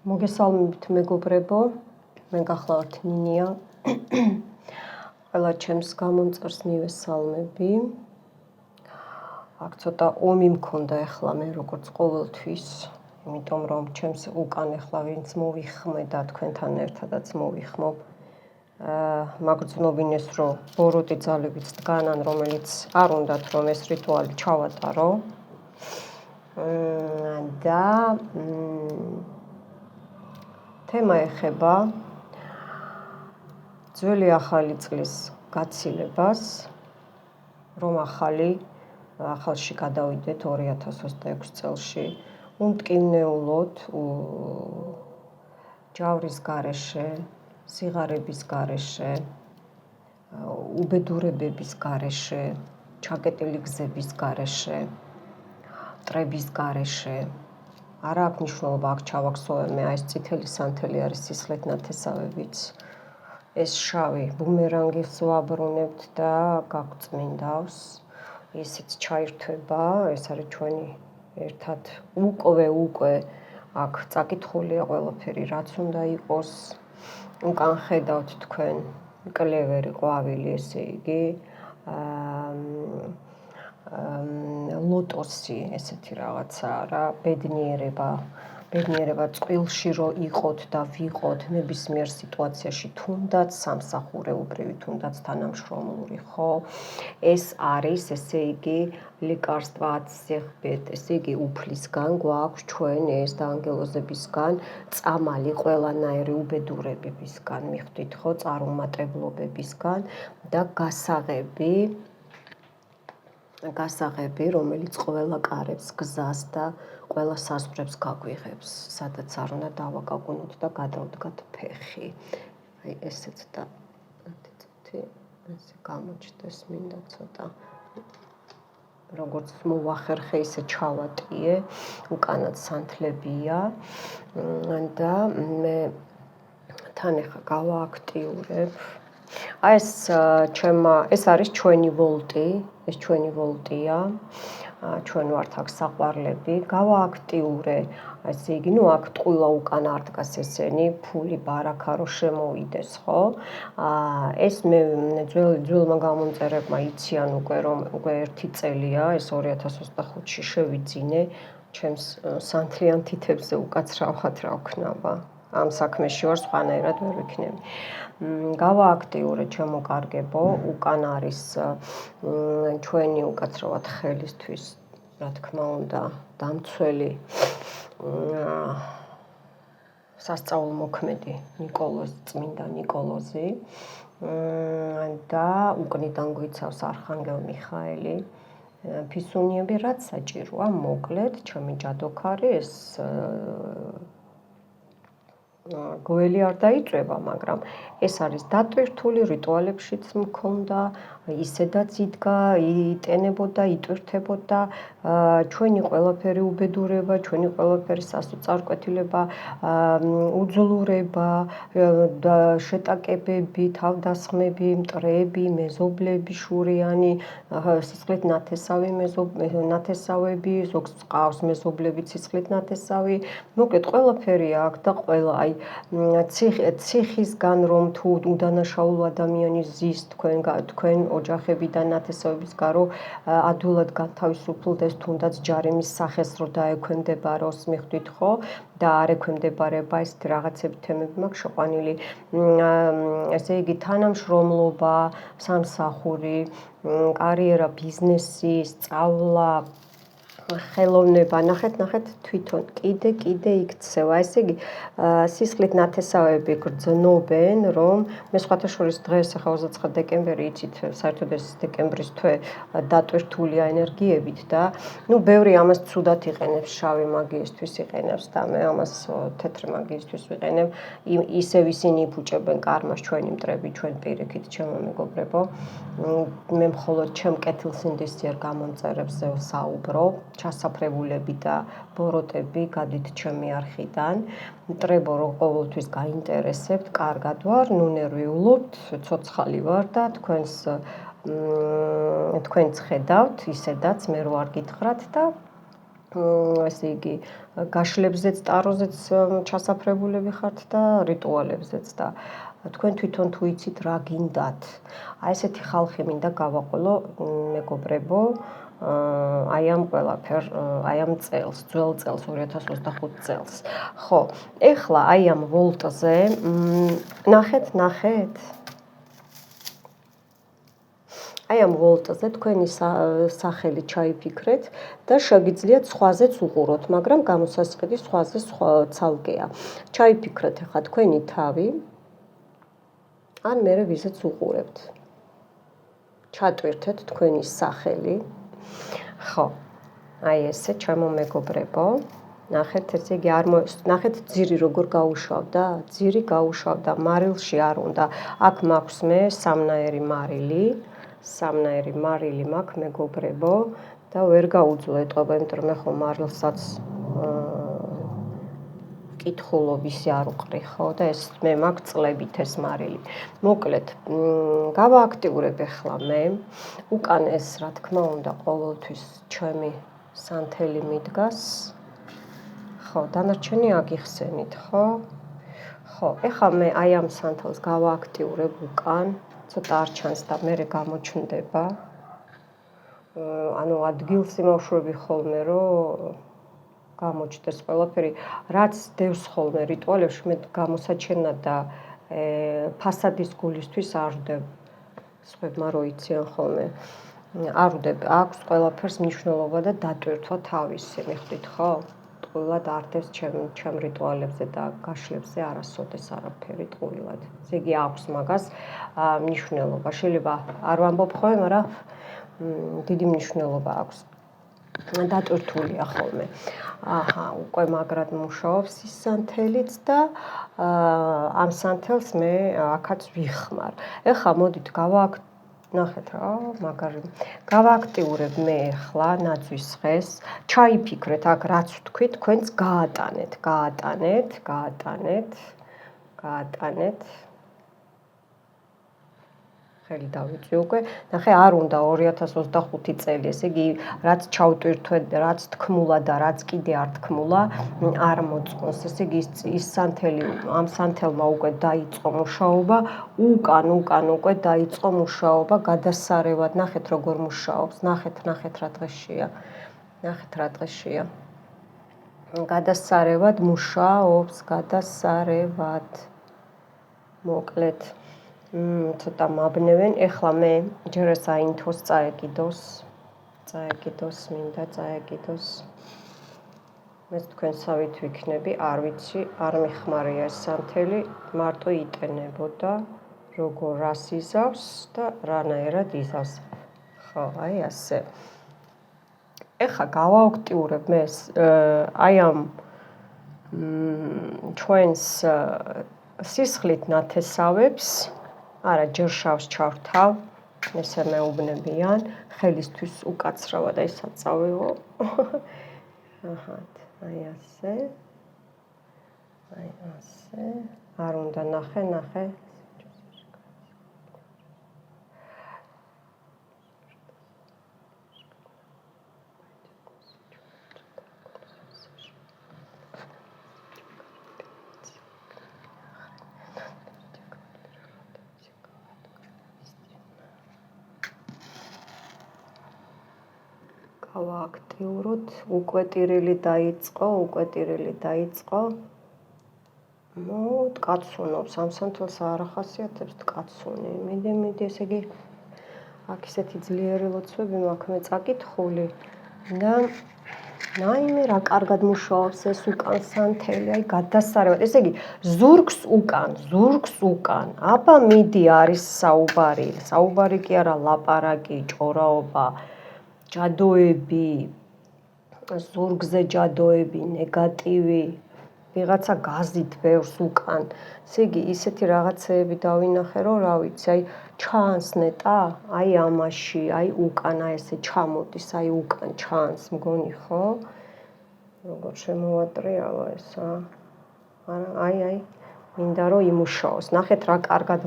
მოგესალმებით მეგობრებო, მე გახლავართ ნინია. ყველა ჩემს გამომწერს მივესალმები. აქ ცოტა ომი მქონდა ახლა მე როგორც ყოველთვის, იმიტომ რომ ჩემს უკან ახლა ვინც მოვიხმე და თქვენთან ერთადაც მოვიხმობ. მაგრძნობინეს რომ ბოროტი ძალებიც დგანან, რომელიც არ უნდათ რომ ეს რიტუალი ჩავატარო. და თემა ეხება ძველი ახალი წლის გაცილებას, რომ ახალში გადავიდეთ 2026 წელში, უმტკივნეულოდ ჯავრის გარეშე, სიღარიბის გარეშე, უბედურებების გარეშე, ჩაკეტილი გზების გარეშე, მტრების გარეშე. არა აქვს მნიშვნელობა აქ ჩავაქსოვე, აი ეს წითელი სანთელი არის სისხლით ნათესავებიც. ეს შავი ბუმერანგის ვაბრუნებთ და გაგვწმინდავს. ისიც ჩაირთვება, ეს არის ჩვენი ერთად უკვე აქ წაკითხულია ყველაფერი, რაც უნდა იყოს. უკან ხედავთ თქვენ კლევერი ყვავილი, ესე იგი ლოტოსი, ესეთი რაღაცაა რა, ბედნიერება წყვილში რო იყოთ და ვიყოთ ნებისმიერ სიტუაციაში, თუნდაც სამსახურეობრივი, თუნდაც თანამშრომლური, ხო? ეს არის, ესე იგი, ლეკარსტვა აციხბეთ, ესე იგი, უფლისგან გვაქვს ჩვენ ეს და ანგელოზებისგან წამალი ყველანაირი უბედურებებისგან, მიხვდით ხო, წარუმატებლობებისგან და გასაღები, რომელიც ყველა კარებს გზას და ყველა საზღვრებს გაგვიღებს, სადაც არ უნდა დავაკაკუნოთ და გადავდგათ ფეხი. აი ესეც და ესე გამოჩნდეს მინდა ცოტა. როგორც მოვახერხე, ისე ჩავატიე, უკანაც სანთლებია და მე თან ახლა გავააქტიურებ. აი ეს არის ჩვენი ვოლტი, ეს ჩვენი ვოლტია, ჩვენ ვართ აქ საყვარლები, გავააქტიურე, ესე იგი, აქ ტყუილა უკან არ დგას ესენი, ფული, ბარაქა რო შემოვიდეს, ხო? ეს მე ძველმა გამომწერებმა იციან უკვე, რომ უკვე 1 წელია, ეს 2025-ში შევიძინე, ჩემს სანთლიან თითებზე უკაცრავად რა ვქნავა. ამ საქმეში ვარ, სხვანაირად ვერ ვიქნები. გავააქტიურე ჩემო კარგებო, უკან არის ჩვენი უკაცრავად ხელისთვის, რა თქმა უნდა, დამცველი სასწაულმოქმედი წმინდა ნიკოლოზი და უკნიდან გვიცავს არხანგელ მიხაელი. ფისუნიები რაც საჭიროა, მოკლედ, ჩემი ჯადოქარი ეს გველი არ დაიწვება, მაგრამ ეს არის დატვირთული, რიტუალებშიც მქონდა, ისედაც იდგა, იტენებოდა, იტვირთებოდა ჩვენი ყველაფერი უბედურება, ჩვენი ყველაფერი სასოწარკვეთილება, უძლურება, შეტაკებები, თავდასხმები, მტრები, მეზობლები, შურიანი, სისხლით ნათესავები, ზოგს ყავს მეზობლები, სისხლით ნათესავი. მოკლედ, ყველაფერი აქვს და ყველა აი ციხისგან რომ თუ უდანაშაულო ადამიანი ზის თქვენ ოჯახებიდან ნათესავების გარო ადვილად განთავისუფლდეს, თუნდაც ჯარიმის სახეს რო დაექვემდებაროს, მიხვდით ხო? და არ ექვემდებარება ესეთი რაღაცები თემები მაქვს შეყვანილი. ესე იგი, თანამშრომლობა, სამსახური, კარიერა, ბიზნესი, სწავლა, ხელოვნება, ნახეთ, თვითონ კიდე იქცევა. ესე იგი, სისხლით ნათესავები გრძნობენ, რომ მე სხვათა შორის დღეს ახლა 29 დეკემბერი, იცით, საერთოდ ეს დეკემბრის თვე დატვირთულია ენერგიებით და ბევრი ამას ცუდად იყენებს, შავი მაგიისთვის იყენებს და მე ამას თეთრი მაგიისთვის ვიყენებ. ისევ ისინი იფუჭებენ კარმას, ჩვენი მტრები, ჩვენ პირიქით, ჩემო მეგობრებო. მე მხოლოდ ჩემ კეთილსინდისიერ გამომწერებზე ვსაუბრობ. ჩასაფრებულები და ბოროტები გადით ჩემი არხიდან. მტრებო რომ ყოველთვის გაინტერესებთ, კარგად ვარ, ნერვიულობთ, ცოცხალი ვარ და თქვენც ხედავთ, ისედაც მე რო არ გითხრათ და ესე იგი გაშლებზეც, ტაროზეც ჩასაფრებულები ხართ და რიტუალებზეც და თქვენ თვითონ თუ იცით რა გინდათ. აი ესეთი ხალხი მინდა გავაყოლო მეგობრებო, აი ამ ყველაფერ, აი ამ წელს, ძველ წელს 2025 წელს. ხო, ეხლა აი ამ ვოლტზე ნახეთ. აი ამ ვოლტზე თქვენი სახელი ჩაიფიქრეთ და შეგიძლიათ სხვაზეც უყუროთ, მაგრამ გამოსასყიდი სხვაზე ცალკეა. ჩაიფიქრეთ ახლა თქვენი თავი, ან მერე ვიზეც უყურებთ. ჩატვირთეთ თქვენი სახელი. ხო, აი ესე ჩემო მეგობრებო, ნახეთ, ესე იგი ნახეთ ძირი როგორ გაუშავდა, ძირი გაუშავდა, მარილში არ უნდა. აქ მაქვს მე სამნაირი მარილი მაქვს მეგობრებო და ვერ გაუძლო ეტყობა, იმიტომ რომ მე ხო მარილსაც კითხულობ ისე არ უყრი ხო და ეს მე მაქვს წლებით ეს მარილი. მოკლედ, გავააქტიურებ ახლა მე. უკან ეს რა თქმა უნდა ყოველთვის ჩემი სანთელი მიდგას. ხო, დანარჩენი აგიხსენით, ხო? ხო, ეხლა მე აი ამ სანთელს გავააქტიურებ უკან, ცოტა არ ჩანს და მე გამოჩნდება. ანუ ადგილს იმავშვრები ხოლმე, რომ გამოჩნდეს ყველაფერი, რაც დევს ხოლმე რიტუალებში, მე გამოსაჩენად და ფასადის გულისთვის არ ვდებ. სხვებმა რო იციან ხოლმე, არ ვდებ, აქვს ყველაფერს მნიშვნელობა და დატვირთვა თავისი, მიხვდით ხო? ტყუილად არ დევს ჩემ რიტუალებზე და გაშლებზე არასოდეს არაფერი ტყუილად. ესე იგი აქვს მაგას მნიშვნელობა. შეიძლება არ ვამბობ ხოლმე, მაგრამ დიდი მნიშვნელობა აქვს. დატვირთულია ხოლმე. აჰა, უკვე მაგრად მუშაობს ის სანთელიც და ამ სანთელს მე აქაც ვიხმარ. ეხლა მოდით ნახეთ რა, მაგარი. გავააქტიურებ მე ახლა ნაძვის ხეს. ჩაიფიქრეთ აქ რაც ვთქვით, თქვენც გაატანეთ. ხელი დავიწვი უკვე. ნახე, არ უნდა 2025 წელი, ესე იგი, რაც ჩავტვირთვე, რაც თქმულა და რაც კიდე არ თქმულა, არ მოწონს. ესე იგი, ის სანთელი, ამ სანთელმა უკვე დაიწყო მუშაობა, უკან უკვე დაიწყო მუშაობა, გადასარევად. ნახეთ როგორ მუშაობს, ნახეთ რა დღეშია. გადასარევად მუშაობს, მოკლედ. ცოტა მაბნევენ, ეხლა მე ჯერ ეს აინთოს წაეკიდოს, მინდა წაეკიდოს. მე თქვენსავით ვიქნები, არ ვიცი, არ მიხმარია ეს სანთელი, მარტო იტენებოდა, როგორ რას იზავს და რანაირად იზავს. ხო, აი ასე. ეხლა გავააქტიურებ მე აი ამ ჩვენს სისხლით ნათესავებს. არა, ჯერ შავს ჩავრთავ, ესე მეუბნებიან, ხელისთვის უკაცრავად აი საწავეო. აჰა, აი ასე. არ უნდა ნახე. გავააქტიუროთ, უკვე ტირილი დაიწყო. კაცუნობს, ამ სანთელს არ ახასიათებს კაცუნი. მიდი, ესე იგი, აქ ისეთი ძლიერი ლოცვები მაქვს მე წაკითხული და რაიმე რა კარგად მუშაობს ეს უკან სანთელი, აი გადასარევად. ესე იგი, ზურგს უკან. აბა მიდი არის საუბარი კი არა, ლაპარაკი, ჭორაობა. ჯადოები, ზურგზე ჯადოები, ნეგატივი, ვიღაცა გაზით ბევრს უკან. ესე იგი, ისეთი რაღაცეები დავინახე, რომ რა ვიცი, აი ჩანს ნეტა, აი ამაში, აი უკან, აი ესე ჩამოდის, აი უკან ჩანს, მგონი ხო? როგორ შემოვატრიალა ესა? არა, აი, მინდა რომ იმუშაოს. ნახეთ რა კარგად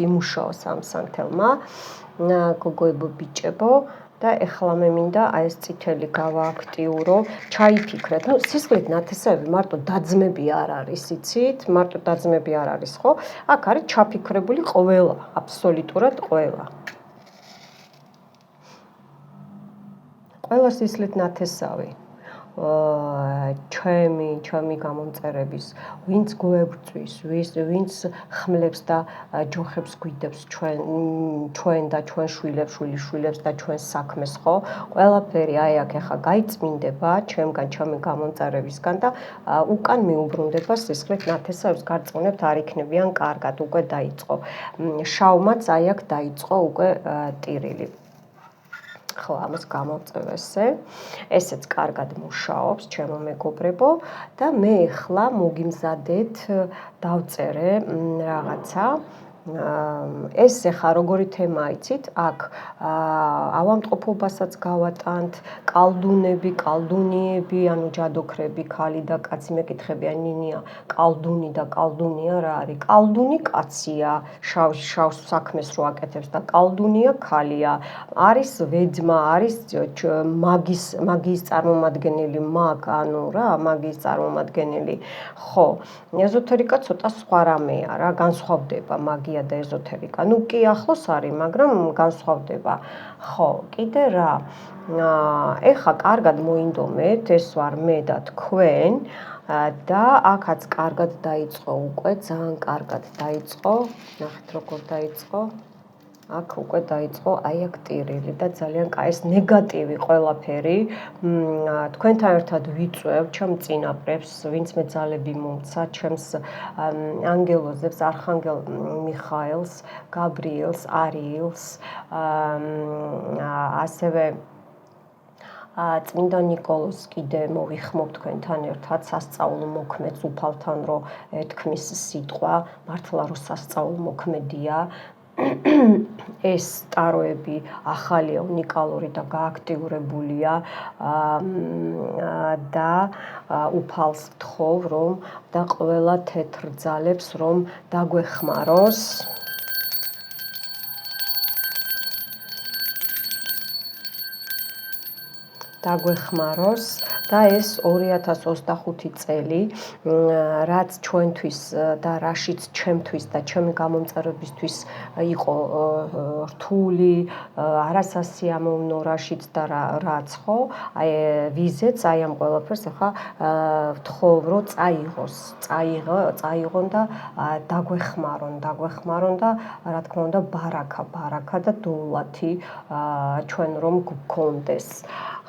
იმუშაოს ამ სანთელმა. გოგოებო, ბიჭებო, და ეხლა მე მინდა აი ეს წითელი გავააქტიურო, ჩაიფიქრეთ. ნუ სისხლით ნათესავები მარტო დაძმები არ არის, იცით? მარტო დაძმები არ არის, ხო? აქ არის ჩაფიქრებული ყველა, აბსოლუტურად ყველა. ყველა სისხლით ნათესავი. ჩემი გამომწერების, ვინც გვევწვის, ვინც ხმლებს და ჯოხებს გვიდებს ჩვენ და ჩვენ შვილებს და ჩვენ საქმეს, ხო? ყველაფერი აი აქ ახლა გაიწმინდება ჩემი გამომწერებისგან და უკან მიუბრუნდება სისხლით ნათესავებს, გარწმუნებთ არ იქნებიან კარგად, უკვე დაიწყო. შავმაც აი აქ დაიწყო უკვე ტირილი. ხო, ამას გამოვწევ ესე. ესეც კარგად მუშაობს, ჩემო მეგობრებო და მე ახლა მოგიმზადეთ დავწერე რაღაცა. ეს ახლა როგორი თემაა, იცით? აქ ავადმყოფობასაც გავატანთ, კალდუნიები, ანუ ჯადოქრები, ქალი და კაცი მეკითხებიან ნინია, კალდუნი და კალდუნია რა არის? კალდუნი კაცია, შავ საქმეს რო აკეთებს და კალდუნია ქალია. არის ვეძმა, არის მაგიის წარმომადგენელი, ანუ რა, მაგიის წარმომადგენელი. ხო, ეზოთერიკა ცოტა სხვა რამეა რა, განსხვავდება მაგია და ეზოთერიკა. ნუ კი ახლოს არის, მაგრამ განსხვავდება. ხო, კიდე რა. ეხლა კარგად მოინდომეთ, ეს ვარ მე და თქვენ და აქაც კარგად დაიწყო უკვე, ძალიან კარგად დაიწყო. ნახეთ როგორ დაიწყო. აქ უკვე დაიწყო აი აქ ტირილი და ძალიან კაი ეს ნეგატივი ყველაფერი. თქვენთან ერთად ვიწვევ ჩემ წინაპრებს, ვინც მე ძალები მომცა, ჩემს ანგელოზებს, არხანგელ მიხაელს, გაბრიელს, არიელს, ასევე წმინდა ნიკოლოზს კიდე მოვიხმობ თქვენთან ერთად სასწაულო მოქმედს უფალთან რო ეთქმის სიტყვა, მართლა რო სასწაულო მოქმედია. ეს ტაროები ახალია, უნიკალური და გააქტიურებულია და უფალს ვთხოვ რომ და ყველა თეთრ ძალებს რომ დაგვეხმაროს. და ეს 2025 წელი, რაც ჩვენთვის და რაშიც ჩემთვის და ჩემი გამომწერებისთვის იყო რთული, არასასიამოვნო რაშიც და რაც ხო, აი ვიზეც აი ამ ყველაფერს ახლა ვთხოვ რომ წაიღონ და დაგვეხმარონ და რა თქმა უნდა ბარაქა და დოვლათი ჩვენ რომ გქონდეს.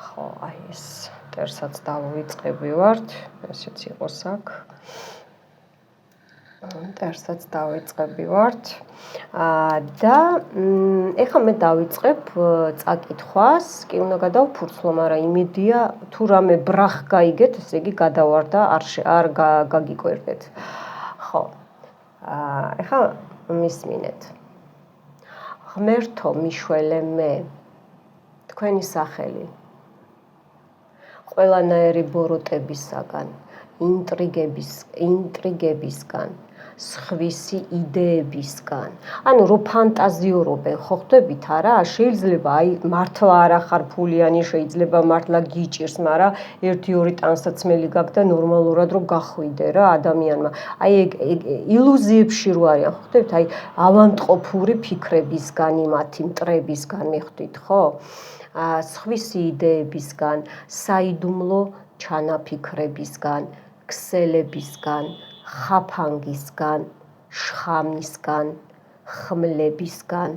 ხო, აი ეს ტერსაც დავიწყებივართ, ესეც იყოს აქ. ტერსაც დავიწყებივართ და ეხლა მე დავიწყებ წაკითხვას, კი უნდა გადავფურცლო, მაგრამ იმედია თუ რამე ბრახ გაიგეთ, ესე იგი გადავარ და არ გაგიკვირდეთ. ხო. ეხლა მისმინეთ. ღმერთო მიშველე მე, თქვენი სახელი ყველანაირი ბოროტებისაგან, ინტრიგებისგან, სხვისი იდეებისგან. ანუ რო ფანტაზიორობენ, ხო ხვდებით არა? შეიძლება აი მართლა არ ახარ ფულიანი, შეიძლება მართლა გიჭირს, მაგრამ 1-2 ტანსაცმელი გაქვს და ნორმალურად რო გახვიდე რა ადამიანმა. აი ეგ ილუზიებში რო არიან, ხო ხვდებით? აი ავადმყოფური ფიქრებისგან, იმათი მტრებისგან მიხვდით, ხო? სხვისი იდეებისგან, საიდუმლო ჩანაფიქრებისგან, ქსელებისგან, ხაფანგისგან, შხამისგან, ხმლებისგან,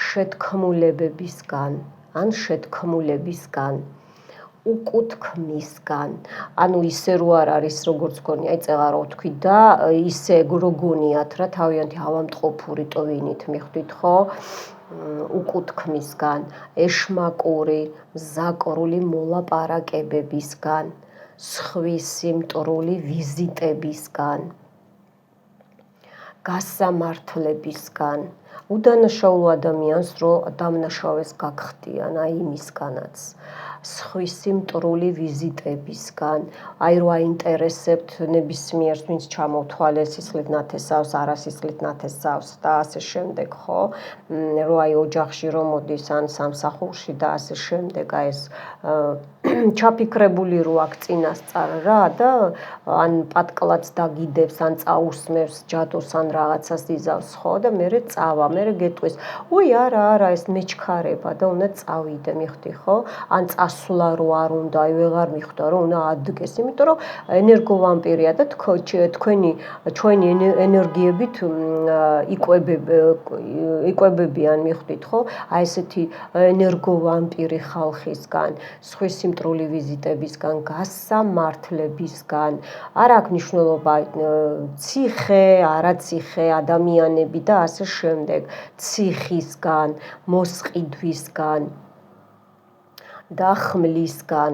შეთქმულებებისგან, ან შეთქმულებისგან, უკუთქმისგან. ანუ ისე რო არ არის როგორც გონია, აი წეღარო ვთქვი და ისე რო გონიათ რა თავიანთი ავადმყოფური ტვინით მიხვდით, ხო? უკუთქმისგან, ეშმაკური, მზაკრული მოლაპარაკებებისგან, სხვისი მტრული ვიზიტებისგან, გასამართლებისგან, უდანაშაულო ადამიანს რო დამნაშავეს გაგხდიან, აი იმისგანაც, სხვისი მტრული ვიზიტებისგან, აი რო აინტერესებთ ნებისმიერს, ვინც ჩამოვთვალე სისხლით ნათესავს, არასისხლით ნათესავს და ასე შემდეგ, ხო? რო აი ოჯახში რომ მოდის ან სამსახურში და ასე შემდეგ, აი ეს ჩაფიქრებული რო აქ წინასწარ რა და ან პატკლაც დაგიდებს, ან წაუსმევს ჯადოს ან რაღაცას იზავს, ხო? და მერე წავა, მერე გეტყვის. უი, არა, ეს მეჩქარება და უნდა წავიდე, მიხდი, ხო? ან წასვლა რო არ უნდა, აი ვეღარ მიხვდა, რომ უნდა ადგეს, იმიტომ რომ ენერგოვამპირია და ჩვენი ენერგიებით იკვებებიან, მიხვდით, ხო? აი ესეთი ენერგოვამპირი ხალხისგან, სხვისი მტრული ვიზიტებისგან, გასამართლებისგან, არ აქვს მნიშვნელობა ციხე, არაციხე, ადამიანები და ასე შემდეგ, ციხისგან, მოსყიდვისგან და ხმლისგან,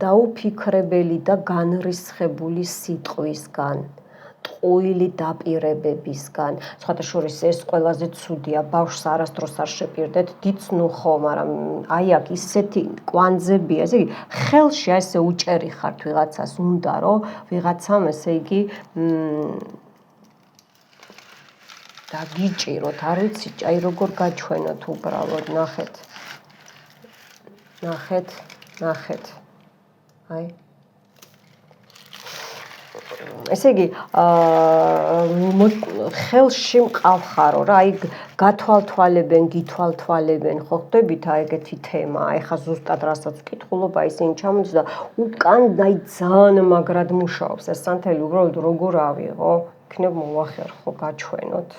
დაუფიქრებელი და განრისხებული სიტყვისგან, ტყუილი დაპირებებისგან. სხვათა შორის ეს ყველაზე ცუდია, ბავშვს არასდროს არ შეპირდეთ, დიც ნუ ხო, მაგრამ აი აქ ისეთი კვანძებია, ესე იგი, ხელში ესე უჭერი ხართ ვიღაცას, უნდა რომ ვიღაცამ ესე იგი დაგიჭიროთ, არ ვიცი, აი როგორ გაჩვენოთ უბრალოდ, ნახეთ. აი ესე იგი, ხელში მყავხარო რა, აი გათვალთვალებენ, გითვალთვალებენ, ხო ხდებით აი ეგეთი თემა, აი ხა ზუსტად რასაც ვკითხულობ, აი ისინი ჩამოდის და უკან აი ძალიან მაგრად მუშაობს ეს სანთელი, უბრალოდ როგორ ავიღო, იქნებ მოვახერხო, გაჩვენოთ.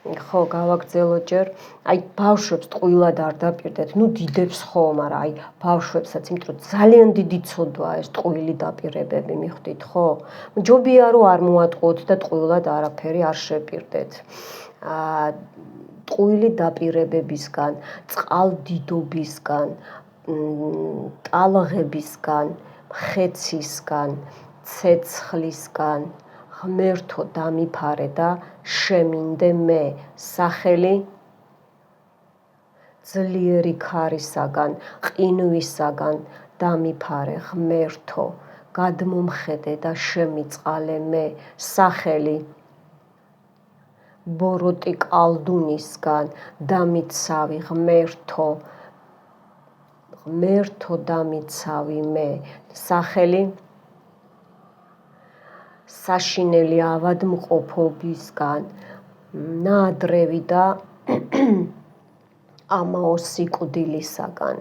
ხო, გავაგრძელოთ ჯერ. აი ბავშვებს ტყუილად არ დაპირდეთ, ნუ დიდებს ხო, მაგრამ აი ბავშვებსაც, იმიტომ რომ ძალიან დიდი ცოდვაა ეს ტყუილი დაპირებები, მიხვდით, ხო? ჯობია რომ არ მოატყუოთ და ტყუილად არაფერი არ შეპირდეთ. ტყუილი დაპირებებისგან, წყალდიდობისგან, ტალღებისგან, მხეცისგან, ცეცხლისგან, ღმერთო დამიფარე და შემინდე მე, სახელი ძლიერი ქარისაგან, ყინვისაგან დამიფარე ღმერთო, გადმომხედე და შემიწყალე მე, სახელი ბოროტი კალდუნისგან დამიცავი ღმერთო, დამიცავი მე, სახელი საშინელი ავადმყოფობისგან, ნაადრევი და ამაო სიკვდილისაგან,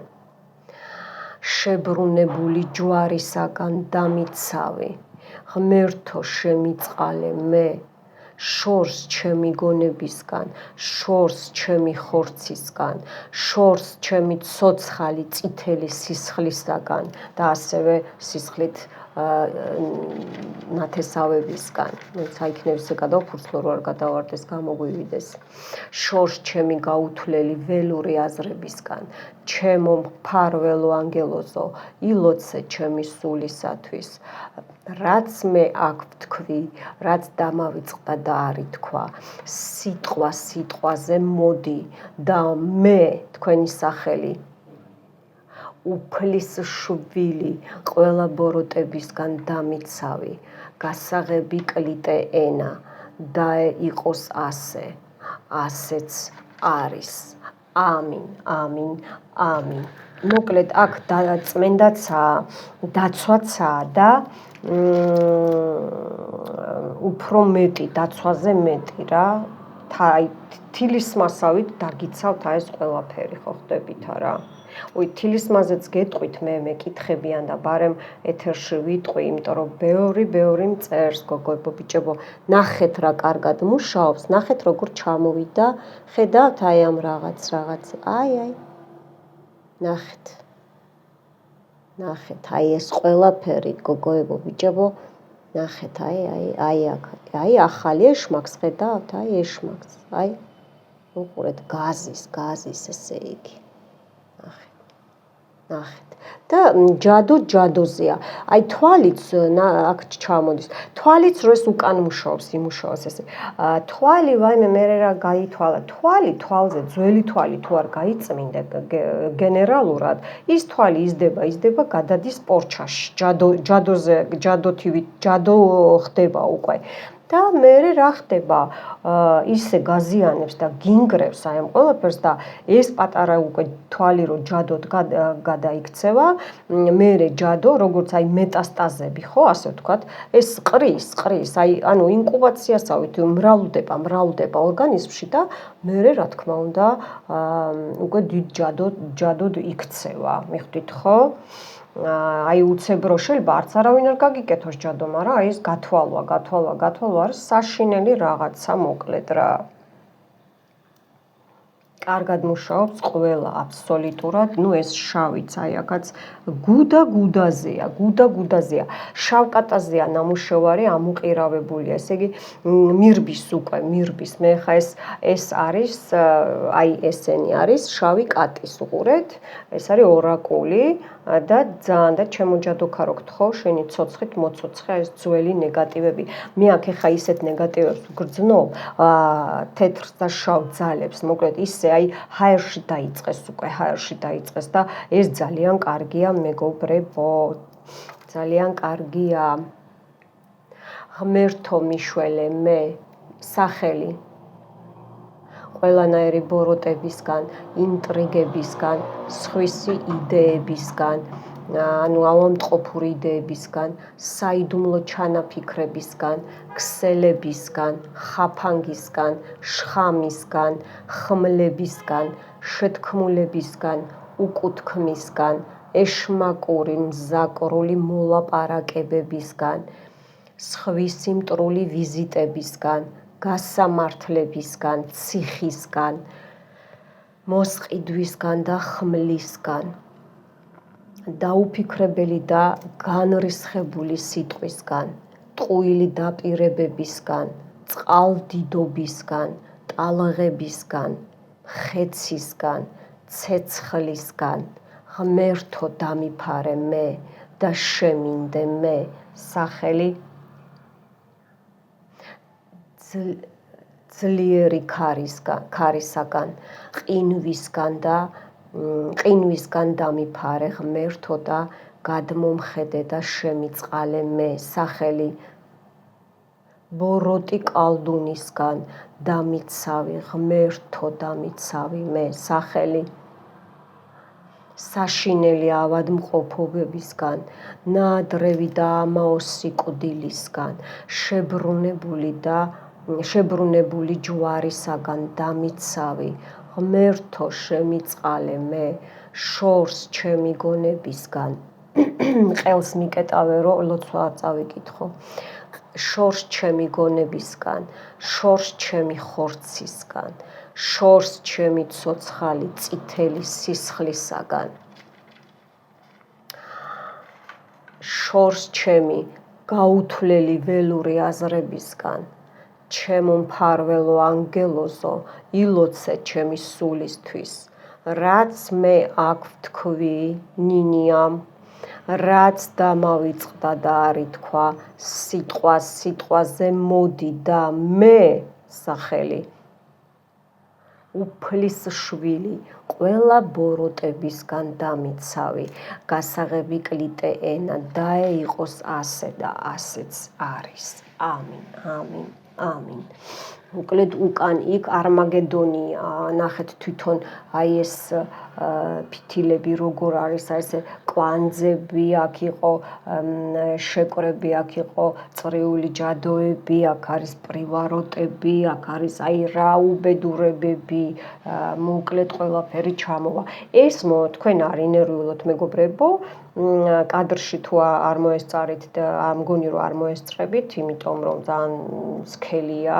შებრუნებული ჯვარისაგან დამიცავი, ღმერთო შემიწყალე მე, შორს ჩემი გონებისგან, შორს ჩემი ხორცისგან, შორს ჩემი ცოცხალი წითელი სისხლისაგან და ასევე სისხლით ნათესავებისგან, საიქნებ ისე გადავფურცლო, რომ არ გადავარდეს, გამოგვივიდეს. შორს ჩემი გაუთვლელი ველური აზრებისგან, ჩემო მფარველო ანგელოზო, ილოცე ჩემი სულისათვის. რაც მე აქ ვთქვი, რაც დამავიწყდა და არ ითქვა, სიტყვა სიტყვაზე მოდი და მე თქვენი სახელი უფლის შვილი ყველა ბოროტებისგან დამიცავი, გასაღები კლიტე ენა და იყოს ასე, ასეც არის. ამინ, ამინ, ამინ. მოკლედ აქ წმენდაცაა, დაცვაცაა და უფრო მეტი, დაცვაზე მეტი რა, თილისმასავით დაგიცავთ აი ეს ყველაფერი, ხო ხდებით არა? ой, თილისმაზეც გეტყვით მე მეკითხებიან და ბარემ ეთერში ვიტყვი, იმიტომ რომ ბევრი მწერს, გოგოებო, ბიჭებო, ნახეთ რა კარგად მუშაობს, ნახეთ როგორ ჩამოვიდა, ხედავთ აი ამ რაღაც, აი, ნახეთ, აი ეს ყველაფერი, გოგოებო, ბიჭებო, ნახეთ, აი აქ, აი ახალი ეშმაკს ხედავთ, აი ეშმაკს, აი, უყურეთ გაზის, ესე იგი. ნახეთ. და ჯადო ჯადოზეა. აი თვალიც აქ ჩამოდის. თვალიც როს უკან მუშაობს, იმუშაოს ესე. თვალი ვაიმე მე რა გაითვალა. თვალზე ძველი თვალი თუ არ გაიწმინდა გენერალურად, ის თვალი იზრდება, გადადის პორჩაში. ჯადო ხდება უკვე. და მერე რა ხდება? ისე გაზიანებს და გინგრევს აი ამ ყველაფერს და ეს პატარა უკვე თვალი რო ჯადოდ გადაიქცევა, მერე ჯადო, როგორც აი მეტასტაზები, ხო, ასე ვთქვათ, ეს ყრის, აი ანუ ინკუბაციასავით მრავლდება ორგანიზმში და მერე რა თქმა უნდა, უკვე დიდ ჯადოდ იქცევა, მიხვდით ხო? აი უცებრო შეიძლება არც არავინ არ გაგიკეთოს ჯადო, მაგრამ აი ეს გათვალვა არის საშინელი რაღაცა მოკლედ რა. კარგად მუშაობს ყველა აბსოლუტურად, ეს შავიც აი აქაც გუდაზეა. შავკატაზეა ნამუშევარი ამოყირავებულია, ესე იგი მირბის. მე ხა ეს არის, აი ესენი არის შავი კატის უყურეთ, ეს არის ორაკული და ძალიან და ჩემო ჯადოქარო გთხოვ, შენი ცოცხით მოცოცხე ეს ძველი ნეგატივები. მე აქ ხა ისეთ ნეგატივებს ვგრძნობ, თეთრს და შავ ძალებს, მოკლედ ისე აი ჰაერში დაიწყეს და ეს ძალიან კარგია მეგობრებო, ძალიან კარგია. ღმერთო მიშველე მე სახელი ყველანაირი ბოროტებისგან, ინტრიგებისგან, სხვისი იდეებისგან, ანუ ავამტყოფური იდეებისგან, საიდუმლო ჩანაფიქრებისგან, ქსელებისგან, ხაფანგისგან, შხამისგან, ხმლებისგან, შეთქმულებისგან, უკუთქმისგან, ეშმაკური მზაკრული მოლაპარაკებებისგან, სხვისი მტრული ვიზიტებისგან, გასამართლებისგან, ციხისგან, მოსყიდვისგან და ხმლისგან, დაუფიქრებელი და განრისხებული სიტყვისგან, ტყუილი დაპირებებისგან, წყალდიდობისგან, ტალღებისგან, ხეცისგან, ცეცხლისგან, ღმერთო დამიფარე მე და შემინდე მე სახელი ძლიერი ქარისაგან, ყინვისგან დამიფარე ღმერთო და გადმომხედე და შემიწყალე მე სახელი ბოროტი კალდუნისგან დამიცავი ღმერთო დამიცავი მე სახელი საშინელი ავადმყოფობებისგან, ნაადრევი და ამაოსი კდილისგან, შებრუნებული ჯვარისაგან დამიცავი, ღმერთო შემიწყალე მე, შორს ჩემი გონებისგან, ყელს მიკეტავე რო ლოცვა წავიკითხო, შორს ჩემი გონებისგან, შორს ჩემი ხორცისგან, შორს ჩემი ცოცხალი წითელი სისხლისაგან, შორს ჩემი გაუთვლელი ველური აზრებისგან, ჩემო მფარველო ანგელოზო, ილოცე ჩემი სულისთვის, რაც მე აქ ვთქვი ნინიამ, რაც დამავიწყდა და არ ითქვა, სიტყვაზე მოდი და მე სახელი უფლის შვილი, ყველა ბოროტებისგან დამიცავი, გასაღები კლიტე ენა, დაეიყოს ასე და ასეც არის. ამინ. მოკლედ უკან იქ არმაგედონია, ნახეთ თვითონ აი ეს ფითილები როგორ არის, აი ესე კვანძები აქ იყო, შეკრები აქ იყო, წრიული ჯადოები, აქ არის პრივაროტები, აქ არის აი რა უბედურებები, მოკლედ ყველაფერი ჩამოვა. ეს თქვენ არ ინერვიულოთ მეგობრებო, კადრში თუ არ მოესწარით და მგონი რომ არ მოესწრებით, იმიტომ რომ ძალიან სქელია,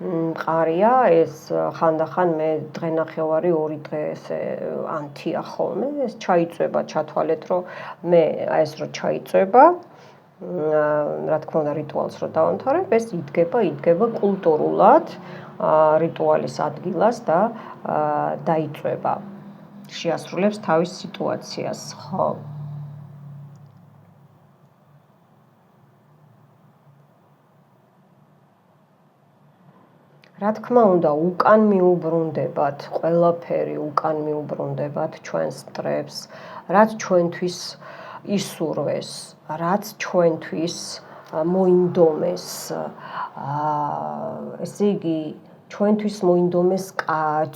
მყარია, ეს ხანდახან მე დღენახევარი 2 დღე ესე ანთია ხოლმე, ეს ჩაიწვება, ჩათვალეთ რომ მე ეს რო ჩაიწვება, რა თქმა უნდა რიტუალს რო დავამთავრებ, ეს იდგება კულტურულად რიტუალის ადგილას და დაიწვება. შეასრულებს თავის სიტუაციას, ხო. რა თქმა უნდა, უკან მიუბრუნდებათ, ყველაფერი უკან მიუბრუნდებათ ჩვენს მტრებს, რაც ჩვენთვის ისურვეს, რაც ჩვენთვის მოინდომეს, ესე იგი, ჩვენთვის მოინდომეს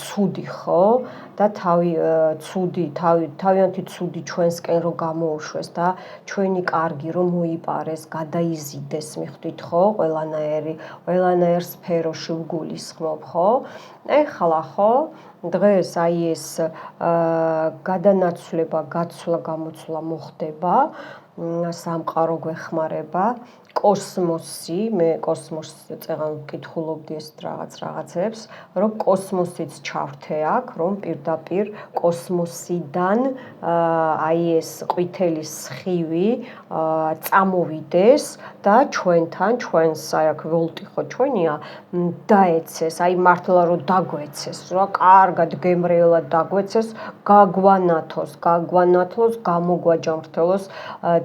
ცუდი, ხო? და თავიანთი ცუდი ჩვენსკენ რო გამოუშვეს და ჩვენი კარგი რომ მოიპარეს, გადაიზიდეს, მიხვდით ხო? ყველანაირ სფეროში ვგულისხმობ, ხო? ეხლა ხო? დღეს აი ეს გადანაცვლება, გაცვლა, გამოცვლა მოხდება, სამყარო გვეხმარება, კოსმოსი, მე კოსმოსს წეღან ვკითხულობდი ეს რაღაცებს, რომ კოსმოსიც ჩავრთე აქ, რომ პირდაპირ კოსმოსიდან აი ეს ყვითელი სხივი წამოვიდეს და ჩვენთან, ჩვენს აი აქ ვოლტი ხო ჩვენია, დაეცეს, აი მართლა რომ დაგვეცეს, რა კარგად გემრიელად დაგვეცეს, გაგვანათოს, გამოგვაჯამრთელოს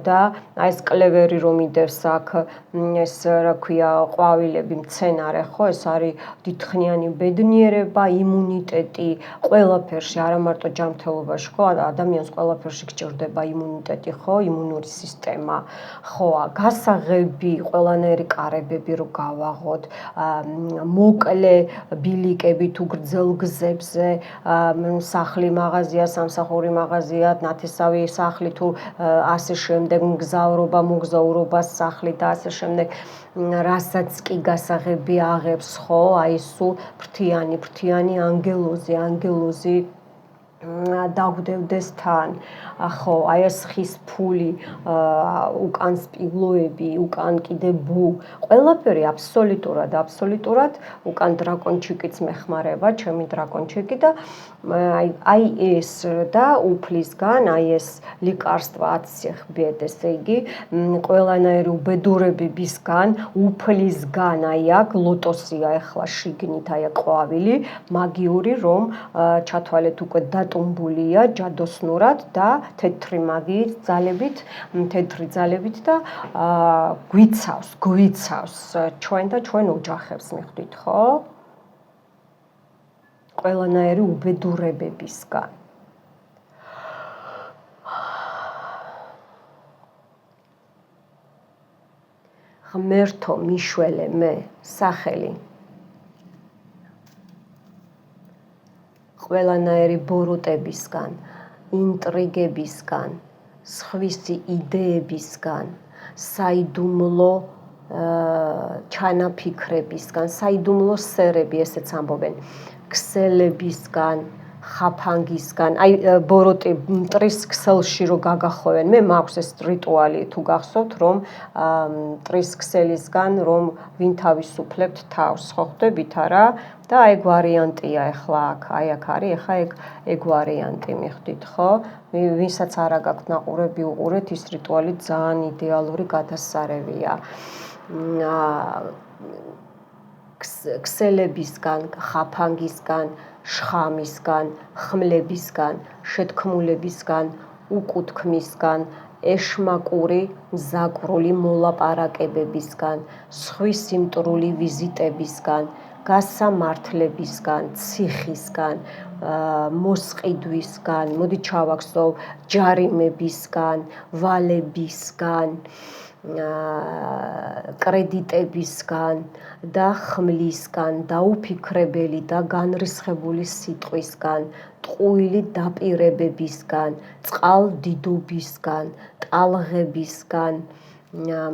და აი ეს კლევერი რომ იდევს აქ ეს რა ქვია ყვავილები მცენარე ხო ეს არის დიდხნიანი ბედნიერება, იმუნიტეტი, ყველაფერში არა მარტო ჯანმრთელობაში ხო ადამიანს ყველაფერში გჭირდება იმუნიტეტი ხო, იმუნური სისტემა, ხო, გასაღები, ყველანაირი კარებები რო გავაღოთ, მოკლე ბილიკები თუ გრძელ გზებზე, სახლი მაღაზია, სამსახური მაღაზია, ნათესავი სახლი თუ ასე შემდეგ მოგზაურობა სახლი და ასე შემდეგ, რასაც კი გასაღები აღებს, ხო, აი სულ ფრთიანი ანგელოზი დაგვდევდეს თან, ხო, აი ეს ხის ფული, უკან სპილოები, უკან კიდე ბუ, ყველაფერი აბსოლუტურად უკან დრაკონჩიკიც მეხმარება, ჩემი დრაკონჩიკი და აი ეს და უფლისგან, აი ეს ლიკარსტვა აციხბიეთ, ესე იგი, ყველანაირი უბედურებებისგან, უფლისგან, აი აქ ლოტოსია ახლა შიგნით, აი აქ ყვავილი, მაგიური რომ ჩათვალეთ უკვე დატუმბულია ჯადოსნურად და თეთრი მაგიის ძალებით და გვიცავს ჩვენ და ჩვენ ოჯახებს, მიხვდით ხო? ყველანაირი უბედურებებისგან. ღმერთო მიშველე მე სახელი ყველანაირი ბოროტებისგან, ინტრიგებისგან, სხვისი იდეებისგან, საიდუმლო ჩანაფიქრებისგან, საიდუმლო სერები, ესეც ამბობენ, ქსელებისგან, ხაფანგისგან, აი ბოროტი მტრის ქსელში რო გაგახოვენ, მე მაქვს ეს რიტუალი თუ გახსოვთ, რომ მტრის ქსელისგან რომ ვინ თავისუფლებთ თავს, ხო ხვდებით არა? და ეგ ვარიანტია ახლა აქ, აი აქ არის, ახლა ეგ ვარიანტი, მიხვდით ხო? ვინსაც არა გაქვთ ნაყურები უყურეთ, ის რიტუალი ძალიან იდეალური გადასარევია. ქსელებისგან, ხაფანგისგან, შხამისგან, ხმლებისგან, შეთქმულებისგან, უკუთქმისგან, ეშმაკური, მზაკვრული მოლაპარაკებებისგან, სხვისი მტრული ვიზიტებისგან, გასამართლებისგან, ციხისგან, მოსყიდვისგან, მოდი ჩავახსოვ, ჯარიმებისგან, ვალებისგან, კრედიტებისგან და ხმლისგან, დაუფიქრებელი და განრისხებული სიტყვისგან, ტყუილი დაპირებებისგან, წყალდიდობისგან, ტალღებისგან,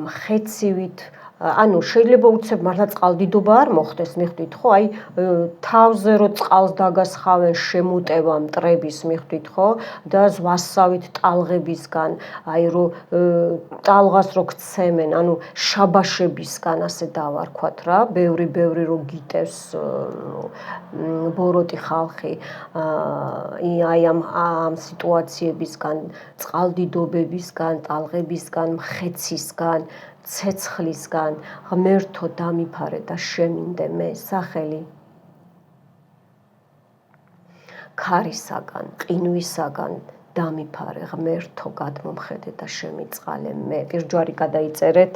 მხეცივით ანუ შეიძლება უცებ მართლა წყალდიდობა არ მოხდეს, მიხვდით ხო? აი თავზე რო წყალს დაგასხავენ შემოტევა მტრების, მიხვდით ხო? და ზვასავით ტალღებისგან, აი რო ტალღას რო გცემენ, ანუ შაბაშებისგან ასე დავარქვათ რა, ბევრი რო გიტევს ბოროტი ხალხი, აი ამ სიტუაციებისგან, წყალდიდობებისგან, ტალღებისგან, მხეცისგან, ცეცხლისგან, ღმერთო დამიფარე და შემინდე მე სახელი. ქარისაგან, ყინვისაგან დამიფარე ღმერთო გადმომხედე და შემიწყალე მე. პირჯვარი გადაიწერეთ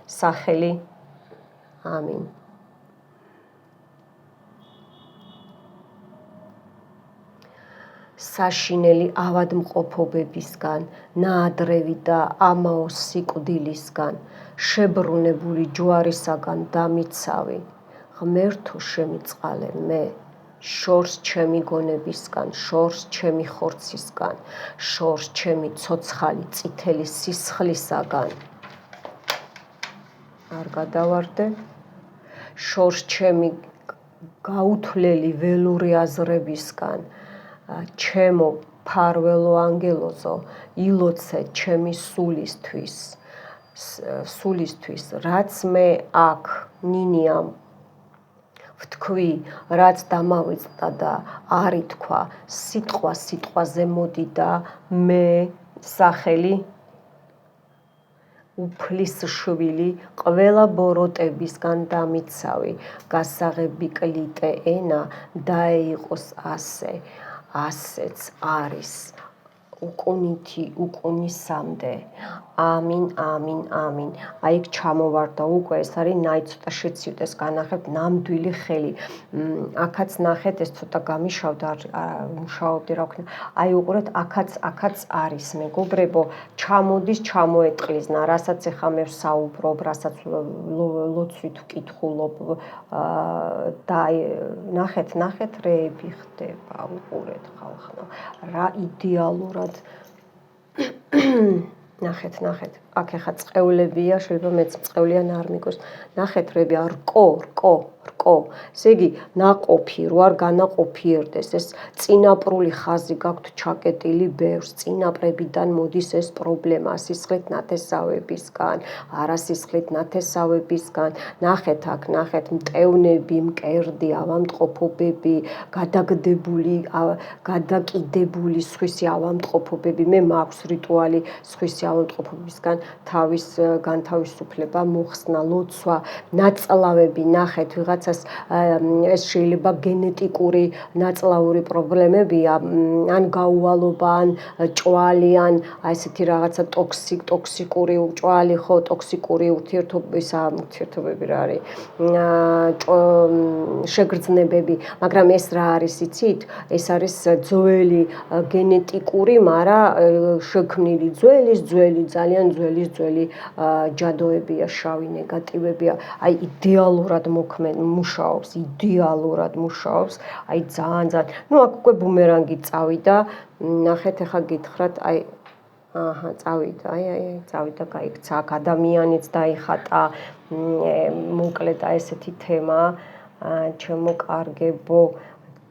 სახელი. ამინ. საშინელი ავადმყოფობებისგან, ნაადრევი და ამაო სიკვდილისგან, შებრუნებული ჯვარისაგან დამიცავი. ღმერთო შემიწყალე მე. შორს ჩემი გონებისგან, შორს ჩემი ხორცისგან, შორს ჩემი ცოცხალი წითელი სისხლისაგან. არ გადავარდე. შორს ჩემი გაუთვლელი ველური აზრებისგან, ჩემო ფარველო ანგელოზო, ილოცე ჩემი სულისთვის, რაც მე აქ ნინიამ ვთქვი, რაც დამავიწყდა და არ ითქვა, სიტყვა სიტყვაზე მოდი და მე სახელი უფლის შვილი ყველა ბოროტებისგან დამიცავი, გასაღები კლიტე ენა დაეიყოს ასე, ასეც არის უკუნითი უკუნისამდე. ამინ, ამინ, ამინ. აი იქ ჩამოვარდა უკვე, ეს არის ნაი ცოტა შეცივდეს, განახებთ ნამდვილი ხელი. აქაც ნახეთ, ეს ცოტა გამიშავდა, მუშაობდი რა ვქნა. აი უყურეთ, აქაც არის მეგობრებო, ჩამოდის, ჩამოეტყლიზნა, რასაც ეხა მე ვსაუბრობ, რასაც ლოცვით ვკითხულობ და ნახეთ რეები ხდება, უყურეთ ხალხო, რა იდეალურად ნახეთ, აქ ეხა წყევლებია, შეიძლება მეც წყევლიან არ მიგვეს. ნახეთ რეები, რკო. ესე იგი, ნაყოფი, რო არ განაყოფიერდეს, ეს წინაპრული ხაზი გაქვთ ჩაკეტილი ბევრს, წინაპრებიდან მოდის ეს პრობლემა, სისხლით ნათესავებისგან, არასისხლით ნათესავებისგან. ნახეთ აქ, მტევნები, მკერდი, ავადმყოფობები, გადაკიდებული სხვისი ავადმყოფობები. მე მაქვს რიტუალი სხვისი ავადმყოფობისგან თავის განთავისუფლება, მოხსნა, ლოცვა, ნაწლავები. ნახეთ, ვიღაცას ეს შეიძლება გენეტიკური ნაწლავური პრობლემებია, ან გაუვალობა, ან ჭვალი, ან ესეთი რაღაცა ტოქსიკური ჭვალი, ხო, ტოქსიკური ურთიერთობები რა არის, შეგრძნებები, მაგრამ ეს რა არის, იცით? ეს არის ძველი გენეტიკური, მაგრამ შექმნილი ძველი, ძალიან ძველი ჯადოებია, შავი ნეგატივებია. აი იდეალურად მუშაობს, აი ძალიან. ნუ აქ უკვე ბუმერანგი წავიდა, ნახეთ, ეხა გითხრათ, აი წავიდა, წავიდა, გაიქცა, აქ ადამიანიც დაიხატა, მოკლედ ესეთი თემა, ჩემო კარგებო,